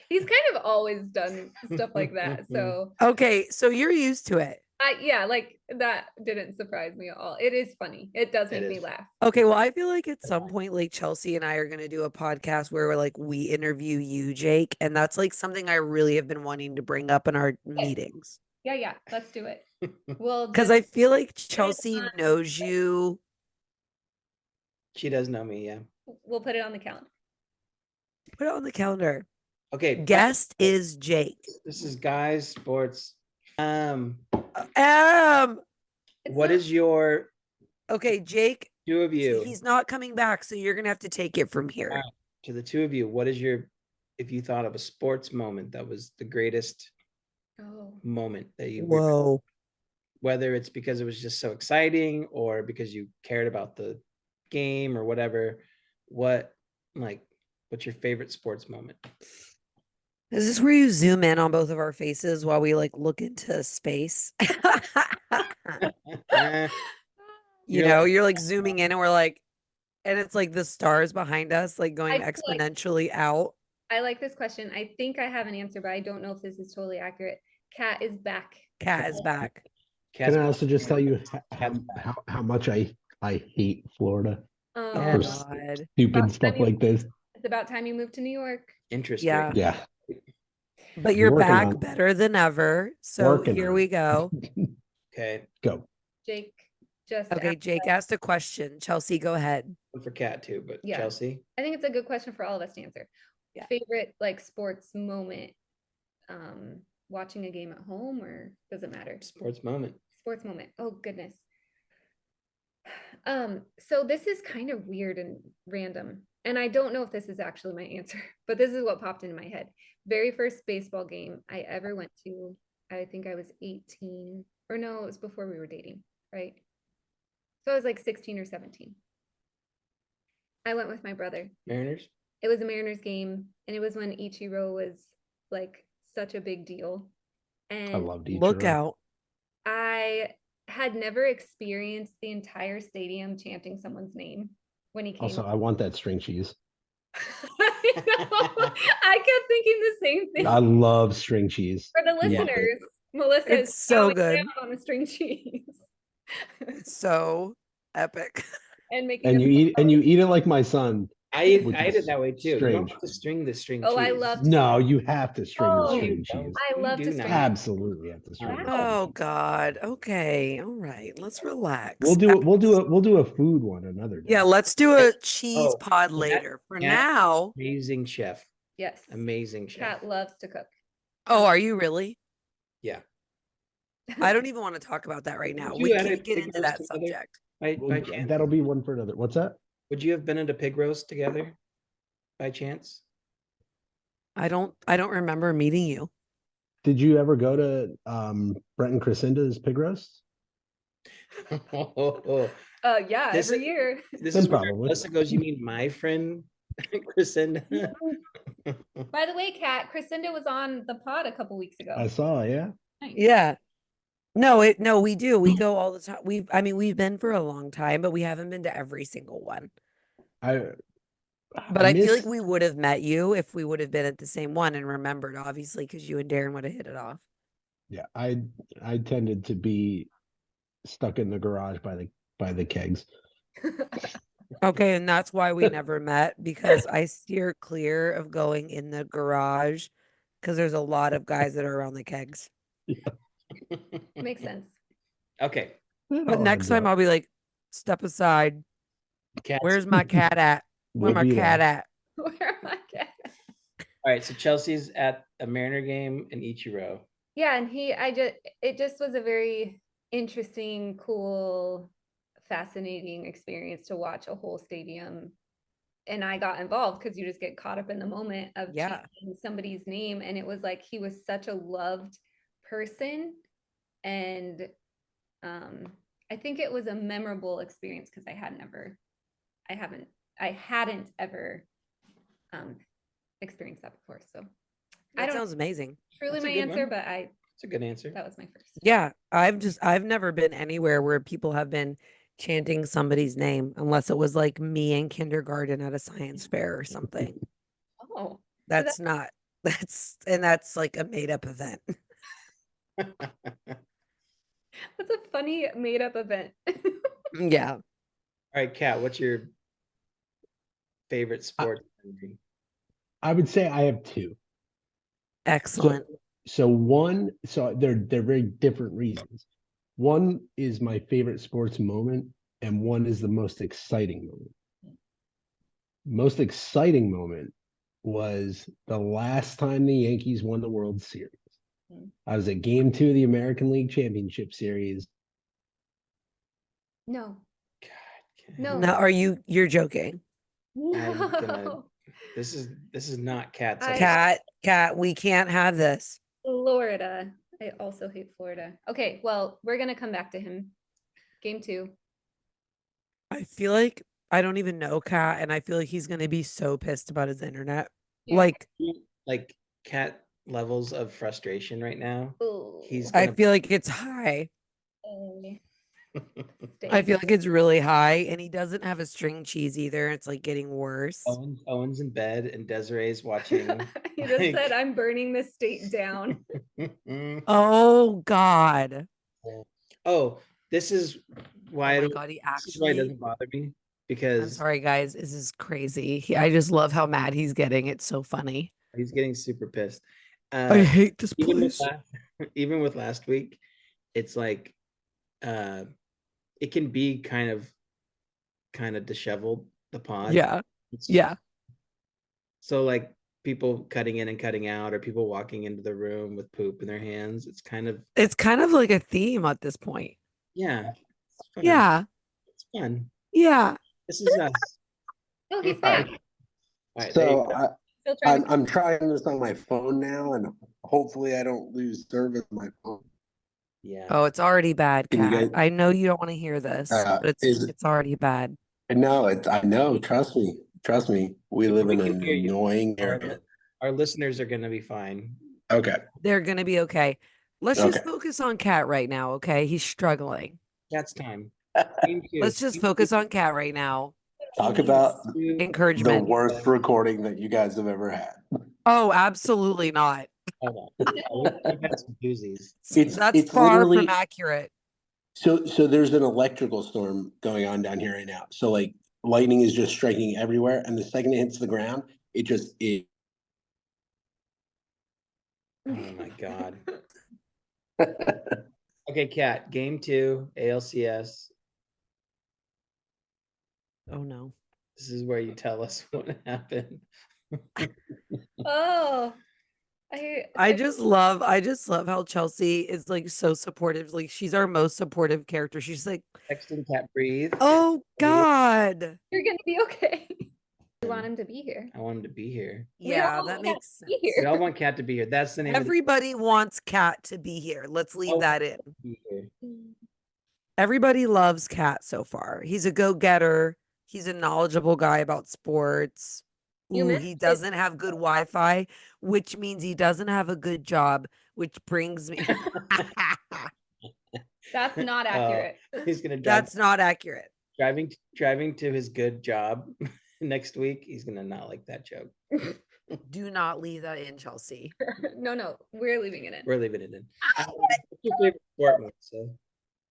He's kind of always done stuff like that. So Okay, so you're used to it. yeah, like that didn't surprise me at all. It is funny. It does make me is. laugh. Okay, well, I feel like at some point, like Chelsea and I are gonna do a podcast where we're like we interview you, Jake, and that's like something I really have been wanting to bring up in our meetings Yeah, let's do it. Well, because I feel like Chelsea knows you. She does know me, yeah. we'll put it on the calendar. Put it on the calendar. Okay. Guest is Jake. This is guys sports. It's What not- is your Okay, Jake, two of you? he's not coming back, so you're gonna have to take it from here. Alright, to the two of you, what is your, if you thought of a sports moment that was the greatest Oh, moment that you, Whoa. whether it's because it was just so exciting or because you cared about the game or whatever, what's your favorite sports moment? Is this where you zoom in on both of our faces while we like look into space? Eh, You you're know, like, you're like zooming in and we're like, and it's like the stars behind us, like I going feel like exponentially out. I like this question. I think I have an answer, but I don't know if this is totally accurate. Cat is back. Cat is back. Can cat's I also just tell you cat's back. how much I hate Florida Oh for Oh, God. stupid about stuff time you, like this? it's about time you moved to New York. Interesting. Yeah. Yeah, But I'm you're working back on better than ever. So working here on we it. go. Okay, Go. Jake just Okay, asked, Jake asked a question. Chelsea, go ahead. one for cat too, but Yeah. Chelsea. I think it's a good question for all of us to answer. Yeah. Favorite like sports moment, watching a game at home, or does it matter? Sports moment. Sports moment. Oh goodness. So this is kind of weird and random, and I don't know if this is actually my answer, but this is what popped into my head. Very first baseball game I ever went to, I think I was 18, or no, it was before we were dating, right? So I was like 16 or 17. I went with my brother. Mariners. It was a Mariners game, and it was when Ichiro was like such a big deal. I And loved Look Ichiro. out. I had never experienced the entire stadium chanting someone's name when he came. Also, I want that string cheese. I know. I kept thinking the same thing. I love string cheese. For the Yeah. listeners, Melissa It's is so chowing good. down on a string cheese It's so epic. and making And us. you eat it like my son, which I ate it is that way too. You don't strange. have to string the string Oh, cheese. I love. No, you have to string the Oh, string don't. cheese. I You love do to not. string. Absolutely have to string the Wow. Oh string cheese. God. Okay. All right. Let's relax. We'll do a food one another day. Yeah, let's do a cheese Oh, pod cat- later. For cat- now. Amazing chef. Yes. Amazing chef. Cat loves to cook. Oh, are you really? Yeah. I don't even want to talk about that right now. Would We you edit can't get pig into roast that together? subject. By Well, chance? that'll be one for another. What's that? Would you have been into pig roast together by chance? I don't remember meeting you. Did you ever go to Brent and Crescenda's pig roast? Yeah, This every is- year. This Then is where probably. Melissa goes, you mean my friend Crescenda? By the way, Kat, Crescenda was on the pod a couple weeks ago. I saw, yeah. Nice. Yeah. No, we do. We go all the time. We've been for a long time, but we haven't been to every single one. But I feel like we would have met you if we would have been at the same one and remembered, obviously, because you and Darren would have hit it off. Yeah, I tended to be stuck in the garage by the kegs. Okay, and that's why we never met, because I steer clear of going in the garage because there's a lot of guys that are around the kegs. Makes sense. Okay. But next time I'll be like, step aside. Cats. Where's my cat at? Where We'll my be cat there. at? Where am I at? All right. So Chelsea's at a Mariner game in Ichiro. Yeah, and it just was a very interesting, cool, fascinating experience to watch a whole stadium. And I got involved because you just get caught up in the moment of Yeah. chanting somebody's name. And it was like he was such a loved person. And I think it was a memorable experience because I hadn't ever experienced that before. So I That don't sounds amazing. truly That's a my good answer, one. but It's a good answer. that was my first. Yeah, I've never been anywhere where people have been chanting somebody's name unless it was like me in kindergarten at a science fair or something. Oh, That's not that's like a made up event. that's a funny made up event. Yeah. All right, Kat, what's your favorite sports movie? I would say I have two. Excellent. So they're very different reasons. One is my favorite sports moment, and one is the most exciting moment. Most exciting moment was the last time the Yankees won the World Series. I was at Game 2 of the American League Championship Series. No. God, No. Now you're joking. No. this is not Kat's. Cat, we can't have this. Florida. I also hate Florida. Okay, well, we're gonna come back to him. Game 2. I feel like I don't even know Cat, and I feel like he's gonna be so pissed about his internet. Yeah. Like like Cat levels of frustration right now. He's I gonna feel like it's high. I feel Steak. like it's really high, and he doesn't have a string cheese either. It's like getting worse. Owen's in bed and Desiree's watching. He just like- said, I'm burning the state down. Oh God. Oh, this is why Oh I my don't, God, he this is why it actually. doesn't bother me I'm because sorry, guys. This is crazy. I just love how mad he's getting. It's so funny. he's getting super pissed. I hate this Even with place. even with last week, it's like uh it can be kind of disheveled, the pod. Yeah. It's- Yeah. So like people cutting in and cutting out, or people walking into the room with poop in their hands. It's kind of, It's kind of like a theme at this point. yeah, it's fun. Yeah. It's fun. Yeah. This is us. Oh, he's All right. back. All right, there you So go. Still trying to. I'm trying this on my phone now, and hopefully I don't lose service on my phone. Yeah. Oh, it's already bad, Can you Kat. guys? I know you don't want to hear this, but Is it? it's already bad. No, I know. Trust me. Trust me. We live We in can an hear you. annoying area. Our listeners are gonna be fine. Okay. They're gonna be okay. Let's just Okay. focus on Kat right now, okay? He's struggling. That's time. Game two. Let's just Game focus two. on Kat right now. He Talk needs about Two. the encouragement. worst recording that you guys have ever had. Oh, absolutely not. Hold on. We've had some doozies. That's far from accurate. So there's an electrical storm going on down here right now. So like lightning is just striking everywhere, and the second it hits the ground, it Oh my god. Okay, Kat. Game two, ALCS. Oh no. This is where you tell us what happened. Oh, I just love how Chelsea is like so supportive. Like she's our most supportive character. She's like, Texting Cat, breathe. oh God. you're gonna be okay. You want him to be here. I want him to be here. Yeah, all that want makes Kat to be sense. We here. all want Cat to be here. That's the name Everybody wants Kat to be here. Let's of leave that in. be here. Everybody loves Kat so far. He's a go-getter. He's a knowledgeable guy about sports. You Ooh, missed he it. doesn't have good Wi-Fi, which means he doesn't have a good job, which brings me. That's not accurate. He's gonna drive. That's not accurate. Driving to his good job next week. He's gonna not like that joke. Do not leave that in, Chelsea. No, we're leaving it in. We're leaving it in. What's your favorite sport, Melissa?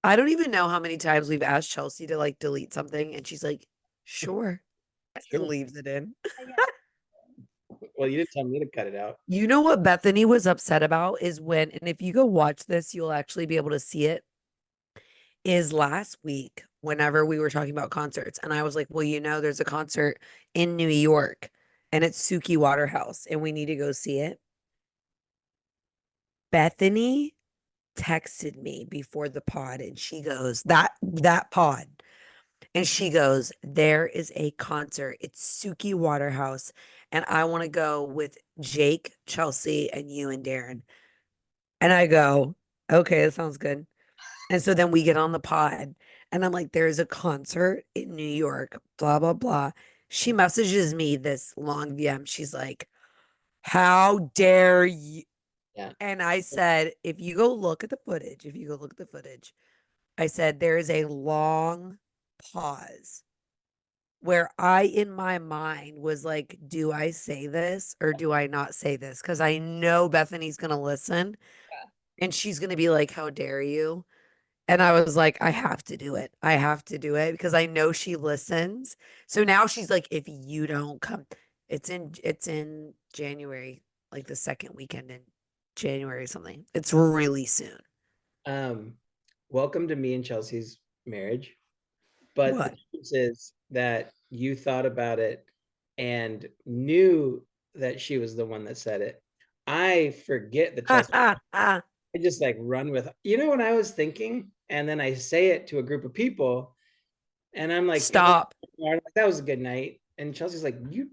I don't even know how many times we've asked Chelsea to like delete something, and she's like, sure. Sure. And leaves it in. Well, you didn't tell me to cut it out. You know what Bethany was upset about is when, and if you go watch this, you'll actually be able to see it, is last week, whenever we were talking about concerts. And I was like, well, there's a concert in New York and it's Suki Waterhouse and we need to go see it. Bethany texted me before the pod and she goes, that pod. And she goes, there is a concert. It's Suki Waterhouse. And I want to go with Jake, Chelsea, and you and Darren. And I go, okay, that sounds good. And so then we get on the pod and I'm like, there's a concert in New York, blah, blah, blah. She messages me this long VM. She's like, how dare you? Yeah. And I said, if you go look at the footage, I said, there is a long pause where I, in my mind, was like, do I say this or do I not say this? Because I know Bethany's going to listen and she's going to be like, how dare you? And I was like, I have to do it. I have to do it because I know she listens. So now she's like, if you don't come, it's in January, like the second weekend in January or something. It's really soon. Welcome to me and Chelsea's marriage. But What? the truth is that you thought about it and knew that she was the one that said it. I forget the Chelsea. I just like run with, when I was thinking, and then I say it to a group of people, and I'm like, Stop. that was a good night. And Chelsea's like, you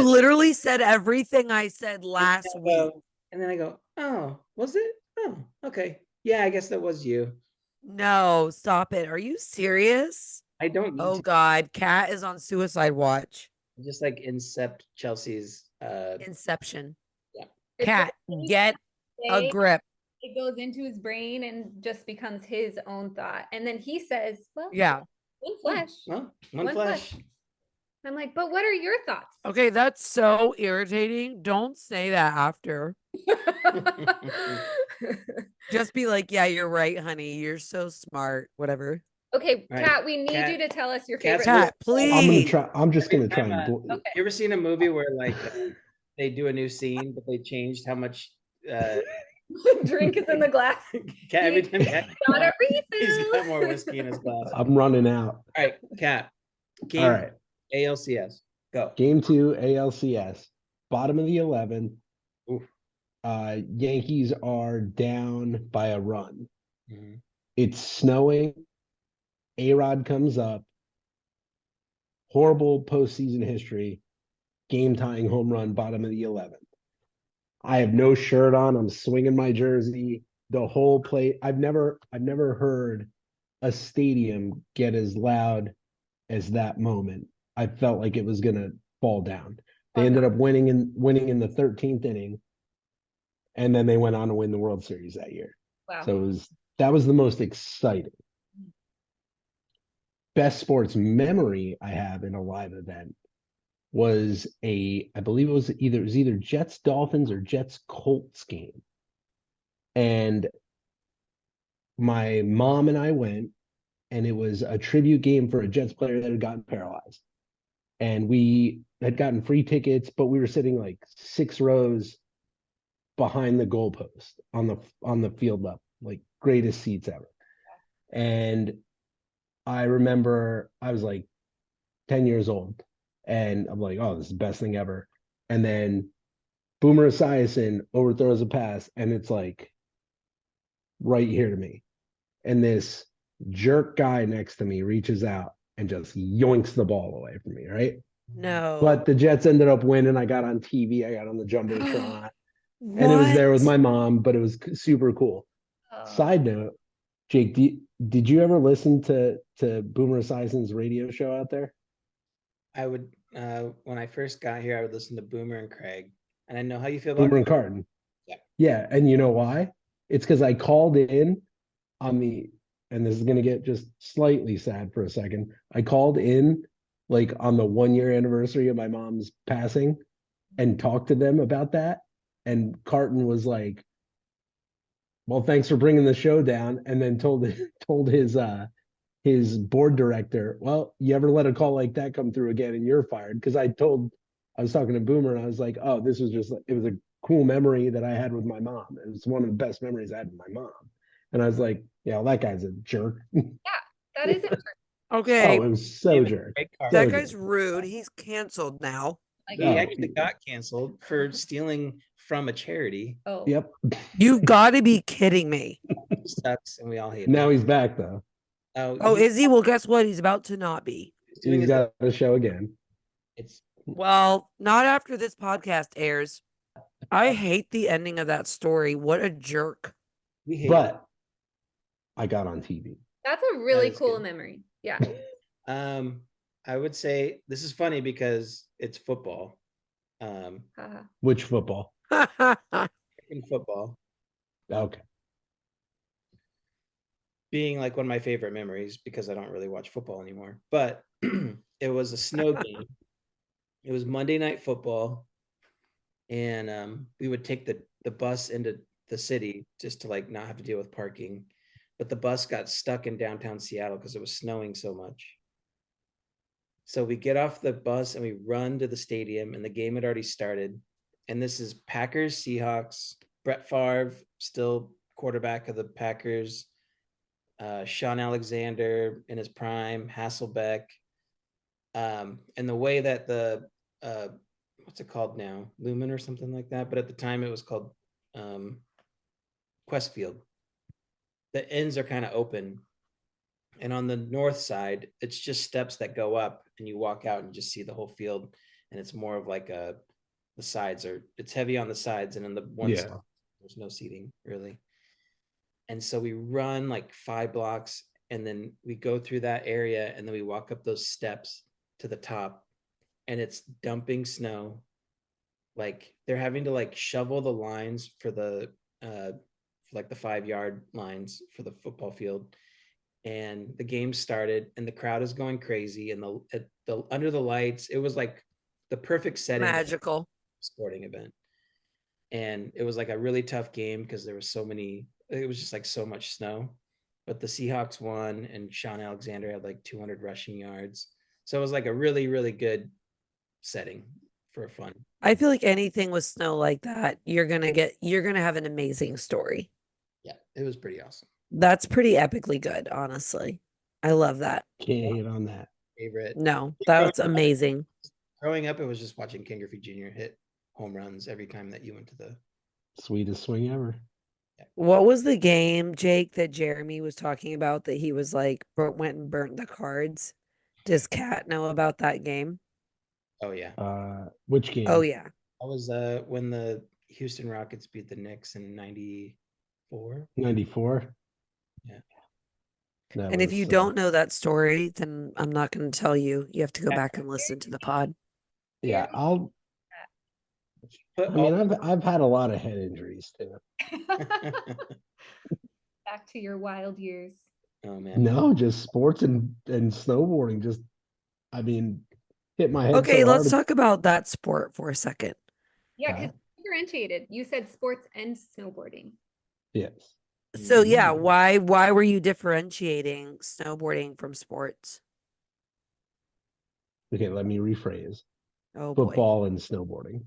literally said everything I said last week. And then I go, oh, was it? Oh, okay. Yeah, I guess that was you. No, stop it. Are you serious? I don't need Oh to. God, Kat is on suicide watch. Just like incept Chelsea's Inception. Yeah. Cat, get a Say, grip. it goes into his brain and just becomes his own thought. And then he says, well, Yeah. one flesh. Well, one flesh. I'm like, but what are your thoughts? Okay, that's so irritating. Don't say that after. Just be like, yeah, you're right, honey. You're so smart. Whatever. Okay, Right. Kat, we need Kat- you to tell us your Kat's favorite. Cat, please. I'm just Every gonna try time, and Okay. you ever seen a movie where like they do a new scene, but they changed how much Drink is in the glass. Kat, every time Kat Got a he's refill. got more whiskey in his glass. I'm running out. All right, Kat. All Game right. ALCS. Go. Game 2, ALCS, bottom of the 11. Oof. Yankees are down by a run. Mhm. It's snowing. A-Rod comes up. Horrible postseason history. Game tying home run, bottom of the 11th. I have no shirt on. I'm swinging my jersey. The whole play. I've never heard a stadium get as loud as that moment. I felt like it was gonna fall down. They ended up winning in the 13th inning, and then they went on to win the World Series that year. Wow. So that was the most exciting. Best sports memory I have in a live event was I believe it was either Jets Dolphins or Jets Colts game. And my mom and I went, and it was a tribute game for a Jets player that had gotten paralyzed. And we had gotten free tickets, but we were sitting like 6 rows behind the goalpost on the field level, like greatest seats ever. And I remember I was like 10 years old, and I'm like, oh, this is the best thing ever. And then Boomer Esiason overthrows a pass, and it's like right here to me. And this jerk guy next to me reaches out and just yoinks the ball away from me, right? No. But the Jets ended up winning. I got on TV, I got on the Jumbotron, and it was What? there with my mom, but it was super cool. Side note, Jake, did you ever listen to Boomer Esiason's radio show out there? I would when I first got here, I would listen to Boomer and Craig. And I know how you feel about Boomer and Carton. Yeah. Yeah, and you know why? It's because I called in on the, and this is gonna get just slightly sad for a second. I called in like on the 1 year anniversary of my mom's passing and talked to them about that. And Carton was like, well, thanks for bringing the show down, and then told his board director, well, you ever let a call like that come through again and you're fired. Because I was talking to Boomer, and I was like, oh, this was just, it was a cool memory that I had with my mom. It was one of the best memories I had with my mom. And I was like, yeah, well, that guy's a jerk. That is it. Okay. Oh, it was so jerk. That So guy's jerk. rude. He's canceled now. He actually got canceled for stealing from a charity. Oh. Yep. You got to be kidding me. Sucks, and we all hate him. Now he's back though. Oh, is he? Well, guess what? He's about to not be. He's got a show again. Well, not after this podcast airs. I hate the ending of that story. What a jerk. But I got on TV. That's a really cool good. memory. Yeah. I would say this is funny because it's football. Which football? In football. Okay. Being like one of my favorite memories because I don't really watch football anymore. But it was a snow game. It was Monday Night Football. And we would take the bus into the city just to like not have to deal with parking. But the bus got stuck in downtown Seattle because it was snowing so much. So we get off the bus and we run to the stadium, and the game had already started. And this is Packers, Seahawks, Brett Favre, still quarterback of the Packers, Sean Alexander in his prime, Hasselbeck. And the way that the, what's it called now? Lumen or something like that. But at the time it was called Quest Field. The ends are kind of open. And on the north side, it's just steps that go up, and you walk out and just see the whole field. And it's more of like the sides it's heavy on the sides, and in the one side, there's no seating really. And so we run like 5 blocks, and then we go through that area, and then we walk up those steps to the top, and it's dumping snow like they're having to like shovel the lines for the for like the 5 yard lines for the football field. And the game started and the crowd is going crazy and the under the lights, it was like the perfect setting for a Magical. sporting event. And it was like a really tough game because there was so many, it was just like so much snow. But the Seahawks won and Sean Alexander had like 200 rushing yards. So it was like a really, really good setting for fun. I feel like anything with snow like that, you're gonna have an amazing story. Yeah, it was pretty awesome. That's pretty epically good, honestly. I love that. Can't hit on that. Favorite. No, that's amazing. Growing up, it was just watching Ken Griffey Jr. hit home runs every time that you went to the. Sweetest swing ever. What was the game, Jake, that Jeremy was talking about that he was like went and burnt the cards? Does Kat know about that game? Oh yeah, Which game? Oh yeah. that was when the Houston Rockets beat the Knicks in '94. 94. Yeah. That And if you was, don't know that story, then I'm not going to tell you. You have to go back and listen to the pod. yeah, I'll. Put I mean, all- I've had a lot of head injuries too. Back to your wild years. Oh man. No, just sports and snowboarding. Just, I mean, hit my head. Okay, so let's hard. talk about that sport for a second. Yeah, Okay. because differentiated. You said sports and snowboarding. Yes. So yeah, Mm. why were you differentiating snowboarding from sports? Okay, let me rephrase. Oh boy. Football and snowboarding,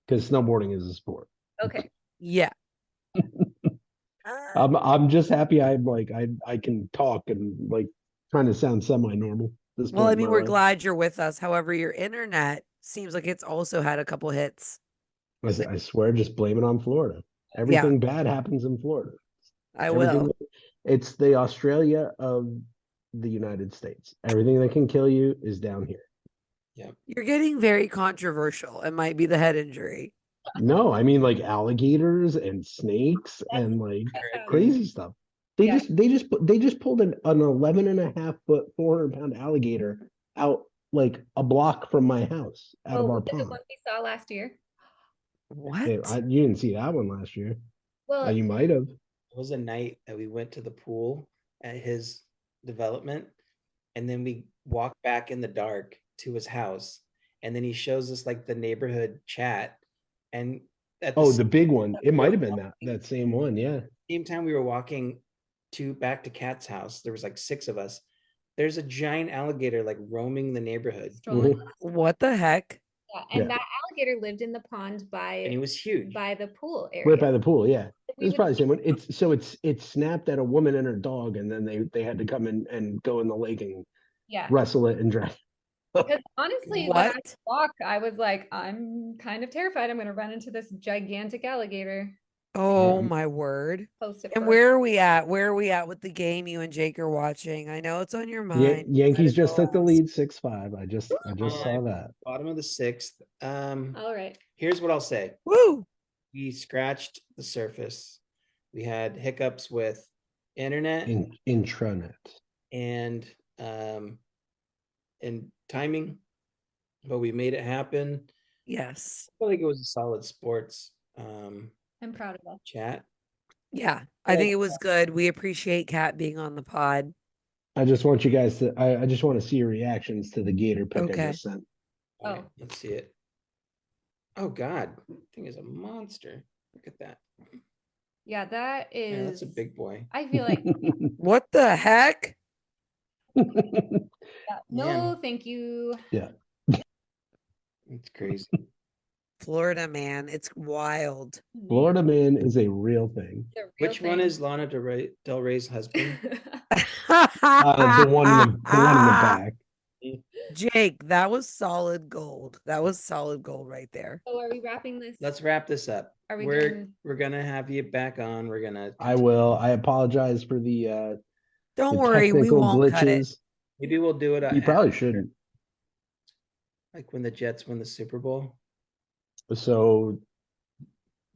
because snowboarding is a sport. Okay. Yeah. I'm just happy I'm like I can talk and like trying to sound semi-normal this Well, point I in mean, my we're life. glad you're with us. However, your internet seems like it's also had a couple hits. I swear, just blame it on Florida. Everything bad happens in Florida. I Everything. will. It's the Australia of the United States. Everything that can kill you is down here. You're getting very controversial. It might be the head injury. No, I mean like alligators and snakes and like crazy stuff. They Yeah. just pulled an 11 and a half foot, 400-pound alligator out like a block from my house out of our the pond. one we saw last year. What? You didn't see that one last year. Well, You might have. It was a night that we went to the pool at his development, and then we walked back in the dark to his house, and then he shows us like the neighborhood chat, and at The big one. It might have been that same one. Yeah. same time we were walking back to Kat's house, there was like 6 of us. There's a giant alligator like roaming the neighborhood, strolling. What the heck? Yeah, and Yeah. that alligator lived in the pond and he was huge. by the pool area. Right by the pool. Yeah. We It's would probably the see- same one. It snapped at a woman and her dog, and then they had to come in and go in the lake and Yeah. wrestle it and drag. Because honestly, when I What? walk, I was like, I'm kind of terrified. I'm going to run into this gigantic alligator. Oh Um, my word. Post it And for- where are we at? Where are we at with the game you and Jake are watching? I know it's on your mind. Yankees Might just as well took the ask. lead 6-5. I just saw that. Bottom of the 6th. All right. Here's what I'll say. Woo! We scratched the surface. We had hiccups with internet Intranet. and timing, but we made it happen. Yes. I feel like it was a solid sports I'm proud of us. chat. Yeah. I think it was good. We appreciate Kat being on the pod. I just want you guys to. I just want to see your reactions to the gator pic I Okay. just sent. All right, Oh. let's see it. Oh God, thing is a monster. Look at that. Yeah, that Yeah, is. that's a big boy. I feel like What the heck? no, Man. thank you. It's crazy. Florida, man. It's wild. Florida man is a real thing. It's a real Which one thing. is Lana Del Rey's husband? The one in the back. Jake, that was solid gold. That was solid gold right there. So are we wrapping this? Let's wrap this up. Are we we're done? we're gonna have you back on. We're gonna. I will. I apologize for the Don't worry, we technical won't cut it. glitches. Maybe we'll do it. You probably shouldn't. Like when the Jets win the Super Bowl. So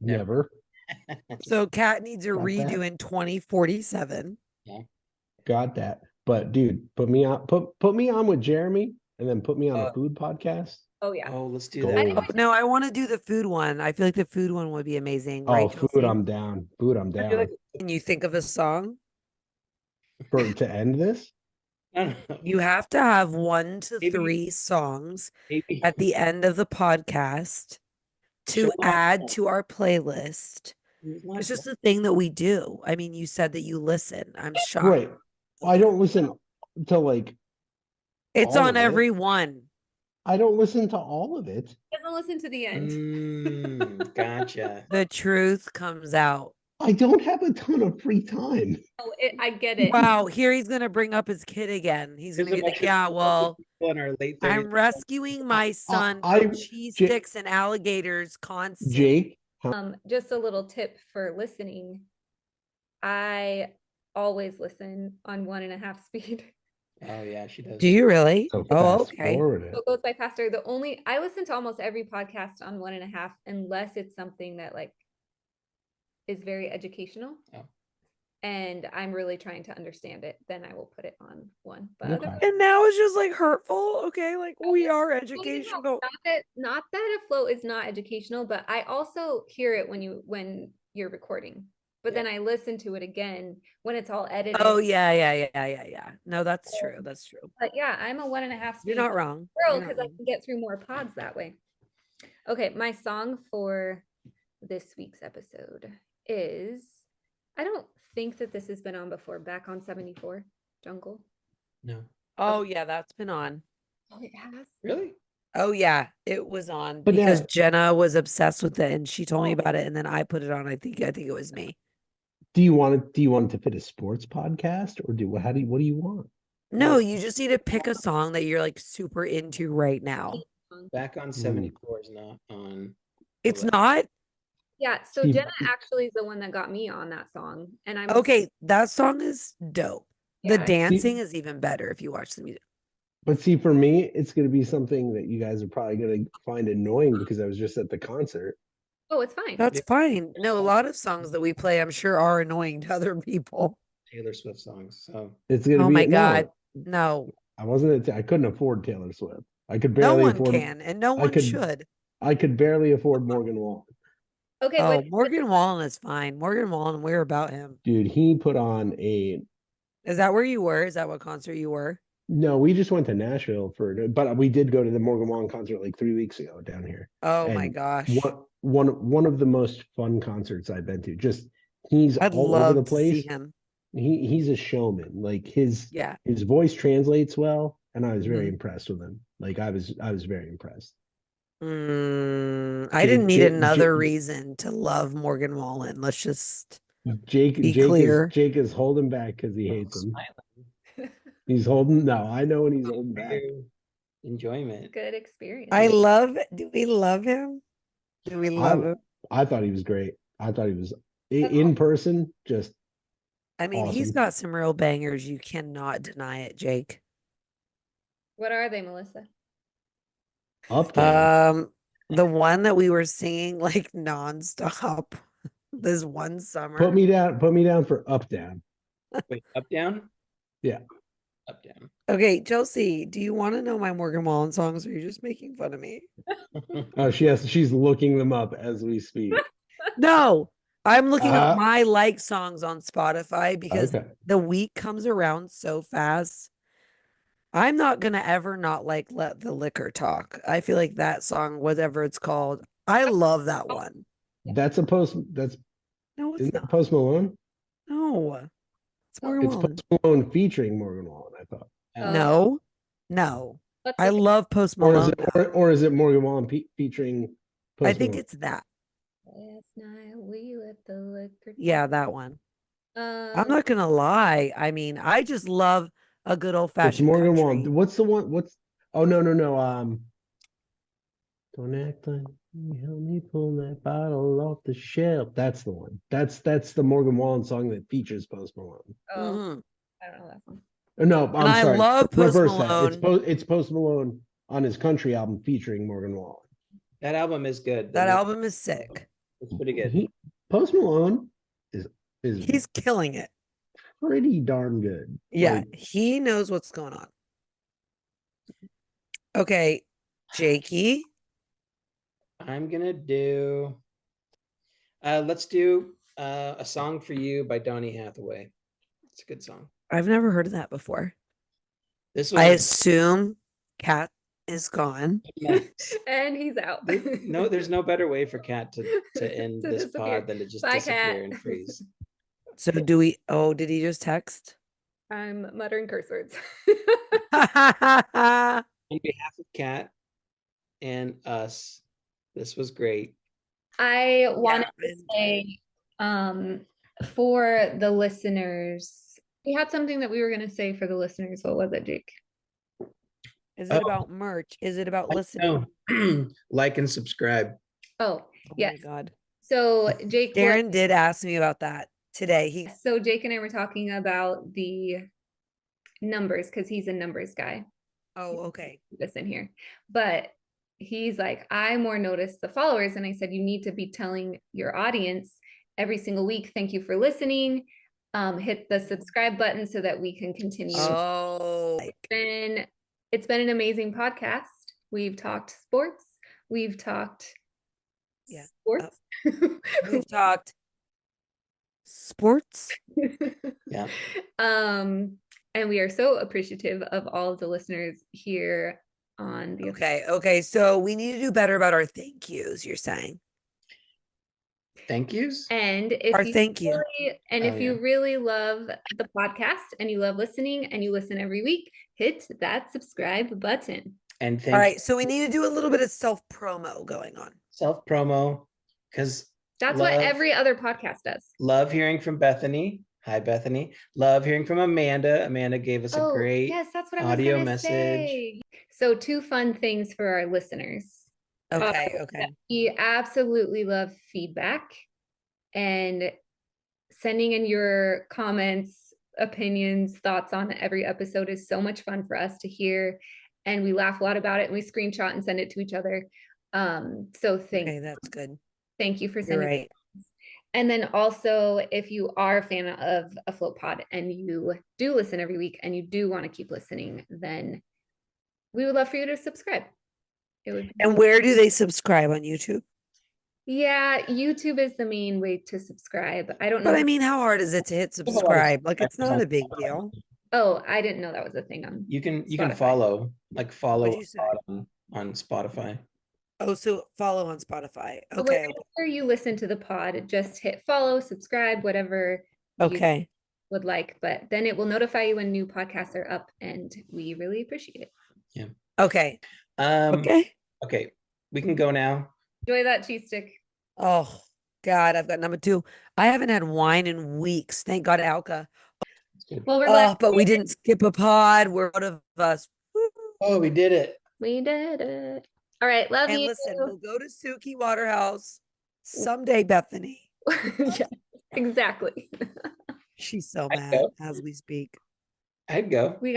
Never. never So Kat needs a Got redo that. in 2047. got that. But dude, put me on with Jeremy, and then put me on a Uh, food podcast. Oh yeah. Oh, let's do Gold. that. Oh, no, I want to do the food one. I feel like the food one would be amazing, Oh, right, food, Chelsea? I'm down. Food, I'm I feel down. like Can you think of a song? For to end this, I don't know. You have to have 1 to Maybe 3 songs maybe at the end of the podcast to Show My add Song. to our playlist. Here's my It's just song. a thing that we do. I mean, you said that you listen. I'm shocked. right? I don't listen to like It's all on of it. every one. I don't listen to all of it. Doesn't listen to the end. Gotcha. The truth comes out. I don't have a ton of free time. Oh, I get it. Wow, here he's gonna bring up his kid again. He's There's gonna a be bunch like, of yeah, well, people in our late 30s. I'm rescuing my son I- from cheese J- sticks and alligators constantly. Jake, Just a little tip for listening. I always listen on 1.5 speed. Oh yeah, she does. Do you really? so Oh, fast okay. forward it. So it goes by faster. I listen to almost every podcast on 1.5, unless it's something that like is very educational. Oh. And I'm really trying to understand it, then I will put it on 1. But Okay. otherwise, And now it's just like hurtful. Okay, like we are no, educational. not that a flow is not educational, but I also hear it when you're recording. But then I listen to it again when it's all edited. Oh yeah. No, that's true. That's true. But yeah, I'm a 1.5 speed You're not wrong. girl You're not because I wrong. can get through more pods that way. Okay, my song for this week's episode is, I don't think that this has been on before, Back on 74, Jungle. No. Oh yeah, that's been on. Oh, it has? Really? Oh yeah, it was on But because now- Jenna was obsessed with it and she told me Oh. about it and then I put it on. I think it was me. Do you want it? Do you want it to fit a sports podcast, or what do you want? No, you just need to pick a song that you're like super into right now. Back on 74 is not on. the It's list. not Yeah, so Steve- Jenna actually is the one that got me on that song. And I'm okay. That song is dope. The Yeah. dancing is even better if you watch the music. But see, for me, it's going to be something that you guys are probably going to find annoying because I was just at the concert. Oh, it's fine. That's Yeah. fine. No, a lot of songs that we play, I'm sure, are annoying to other people. Taylor Swift songs. So It's going to Oh be my no, God. No, I wasn't. I couldn't afford Taylor Swift. I could no barely one afford. can, and no I one could- should. I could barely afford Morgan Wallen. Okay, Oh, wait. Morgan Wallen is fine. Morgan Wallen, we're about him. Dude, he put on a. Is that where you were? Is that what concert you were? No, we just went to Nashville but we did go to the Morgan Wallen concert like 3 weeks ago down here. Oh my And gosh. One of the most fun concerts I've been to. Just he's I'd all over love the to see place. him. He's a showman. Like his Yeah. voice translates well, and I was very Mhm. impressed with him. Like I was very impressed. I didn't need Jake- another Jake- reason to love Morgan Wallen. Let's just Jake Be Jake clear. is Jake is holding back because he hates him. smiling He's holding. No, I know when he's holding for back. your enjoyment. Good experience. do we love him? Do we love him? I thought he was great. I thought he was in person. Just I mean, he's awesome. got some real bangers. You cannot deny it, Jake. What are they, Melissa? up down. The one that we were singing like nonstop this one summer. Put me down for up down. Wait, up down? Yeah. Up down. Okay, Chelsea, do you want to know my Morgan Wallen songs or are you just making fun of me? Oh, she's looking them up as we speak. No, I'm looking Uh, up my like songs on Spotify because Okay. the week comes around so fast. I'm not gonna ever not like Let the Liquor Talk. I feel like that song, whatever it's called, I love that one. That's No, it's isn't that not. Post Malone? No, it's Morgan It's Wallen. Post Malone featuring Morgan Wallen, I thought. No. Let's I look love Post Or is Malone. or is it Morgan Wallen featuring Post I think Malone? it's that. at last night we let the liquor. Yeah, that one. I'm Um, not gonna lie. I mean, I just love a good old It's fashioned Morgan country. Wallen. What's the one? Oh, no. Don't act like you help me pull that bottle off the shelf. That's the one. That's the Morgan Wallen song that features Post Malone. oh, Mhm. I don't know that song. No, And I'm I sorry. love Post Reverse Malone. that. It's Post Malone on his country album featuring Morgan Wallen. That album is good. That album is sick. It's pretty good. Post Malone is He's killing it. pretty darn good. Yeah, Like, he knows what's going on. Okay, Jakey. I'm gonna do. Let's do a song for you by Donny Hathaway. It's a good song. I've never heard of that before. This I was assume Kat is gone. nice. And he's out. No, there's no better way for Kat to end To this disappear. pod than to just Bye, disappear Kat. and freeze. So do we? Oh, did he just text? I'm muttering curse words. On behalf of Kat and us, this was great. I wanted to and say, for the listeners, we had something that we were going to say for the listeners. What was it, Jake? Is it about merch? Is it about listening? No. Like and subscribe. Oh, Oh yes. my God. So Jake, Darren did ask me about that today. so Jake and I were talking about the numbers because he's a numbers guy. Oh, okay. This in here, but he's like, I more notice the followers, and I said, you need to be telling your audience every single week, thank you for listening. Hit the subscribe button so that we can continue. Oh, It's been an amazing podcast. We've talked sports. We've talked sports. we've talked sports. Yeah. And we are so appreciative of all of the listeners here on the Okay. So we need to do better about our thank yous, you're saying. Thank yous. And if Our you thank you. really, and if you really love the podcast and you love listening and you listen every week, hit that subscribe button. And All right. So we need to do a little bit of self promo going on. Self promo, because that's what every other podcast does. Love hearing from Bethany. Hi, Bethany. Love hearing from Amanda. Amanda gave us a great that's what audio I was message. Say. So 2 fun things for our listeners. Okay. We absolutely love feedback and sending in your comments, opinions, thoughts on every episode is so much fun for us to hear. And we laugh a lot about it and we screenshot and send it to each other. So that's good. Thank you for You're sending. right. And then also, if you are a fan of a Float Pod and you do listen every week and you do want to keep listening, then we would love for you to subscribe. And where do they subscribe on YouTube? Yeah, YouTube is the main way to subscribe. I don't know. But I mean, how hard is it to hit subscribe? Like, it's not a big deal. Oh, I didn't know that was a thing on. You can Spotify. follow on Spotify. Oh, so follow on Spotify. Okay. Whenever you listen to the pod, just hit follow, subscribe, whatever you would like. But then it will notify you when new podcasts are up, and we really appreciate it. Yeah. Okay. Okay. We can go now. Enjoy that cheese stick. Oh God, I've got number 2. I haven't had wine in weeks. Thank God, Alka. Well, we're glad. But we didn't skip a pod. We're out of us. Oh, we did it. We did it. All right, love you. And listen, we'll go to Suki Waterhouse someday, Bethany. Yeah, exactly. She's so mad as we speak. I'd go. We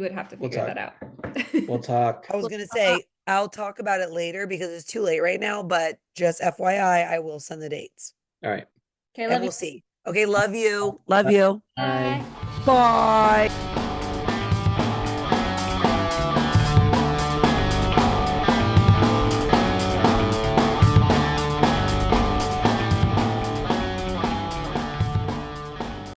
would have to figure that out. We'll talk. I was going to say, I'll talk about it later because it's too late right now, but just FYI, I will send the dates. All right. Okay, and we'll see. Okay, love you. Love you. Bye. Bye.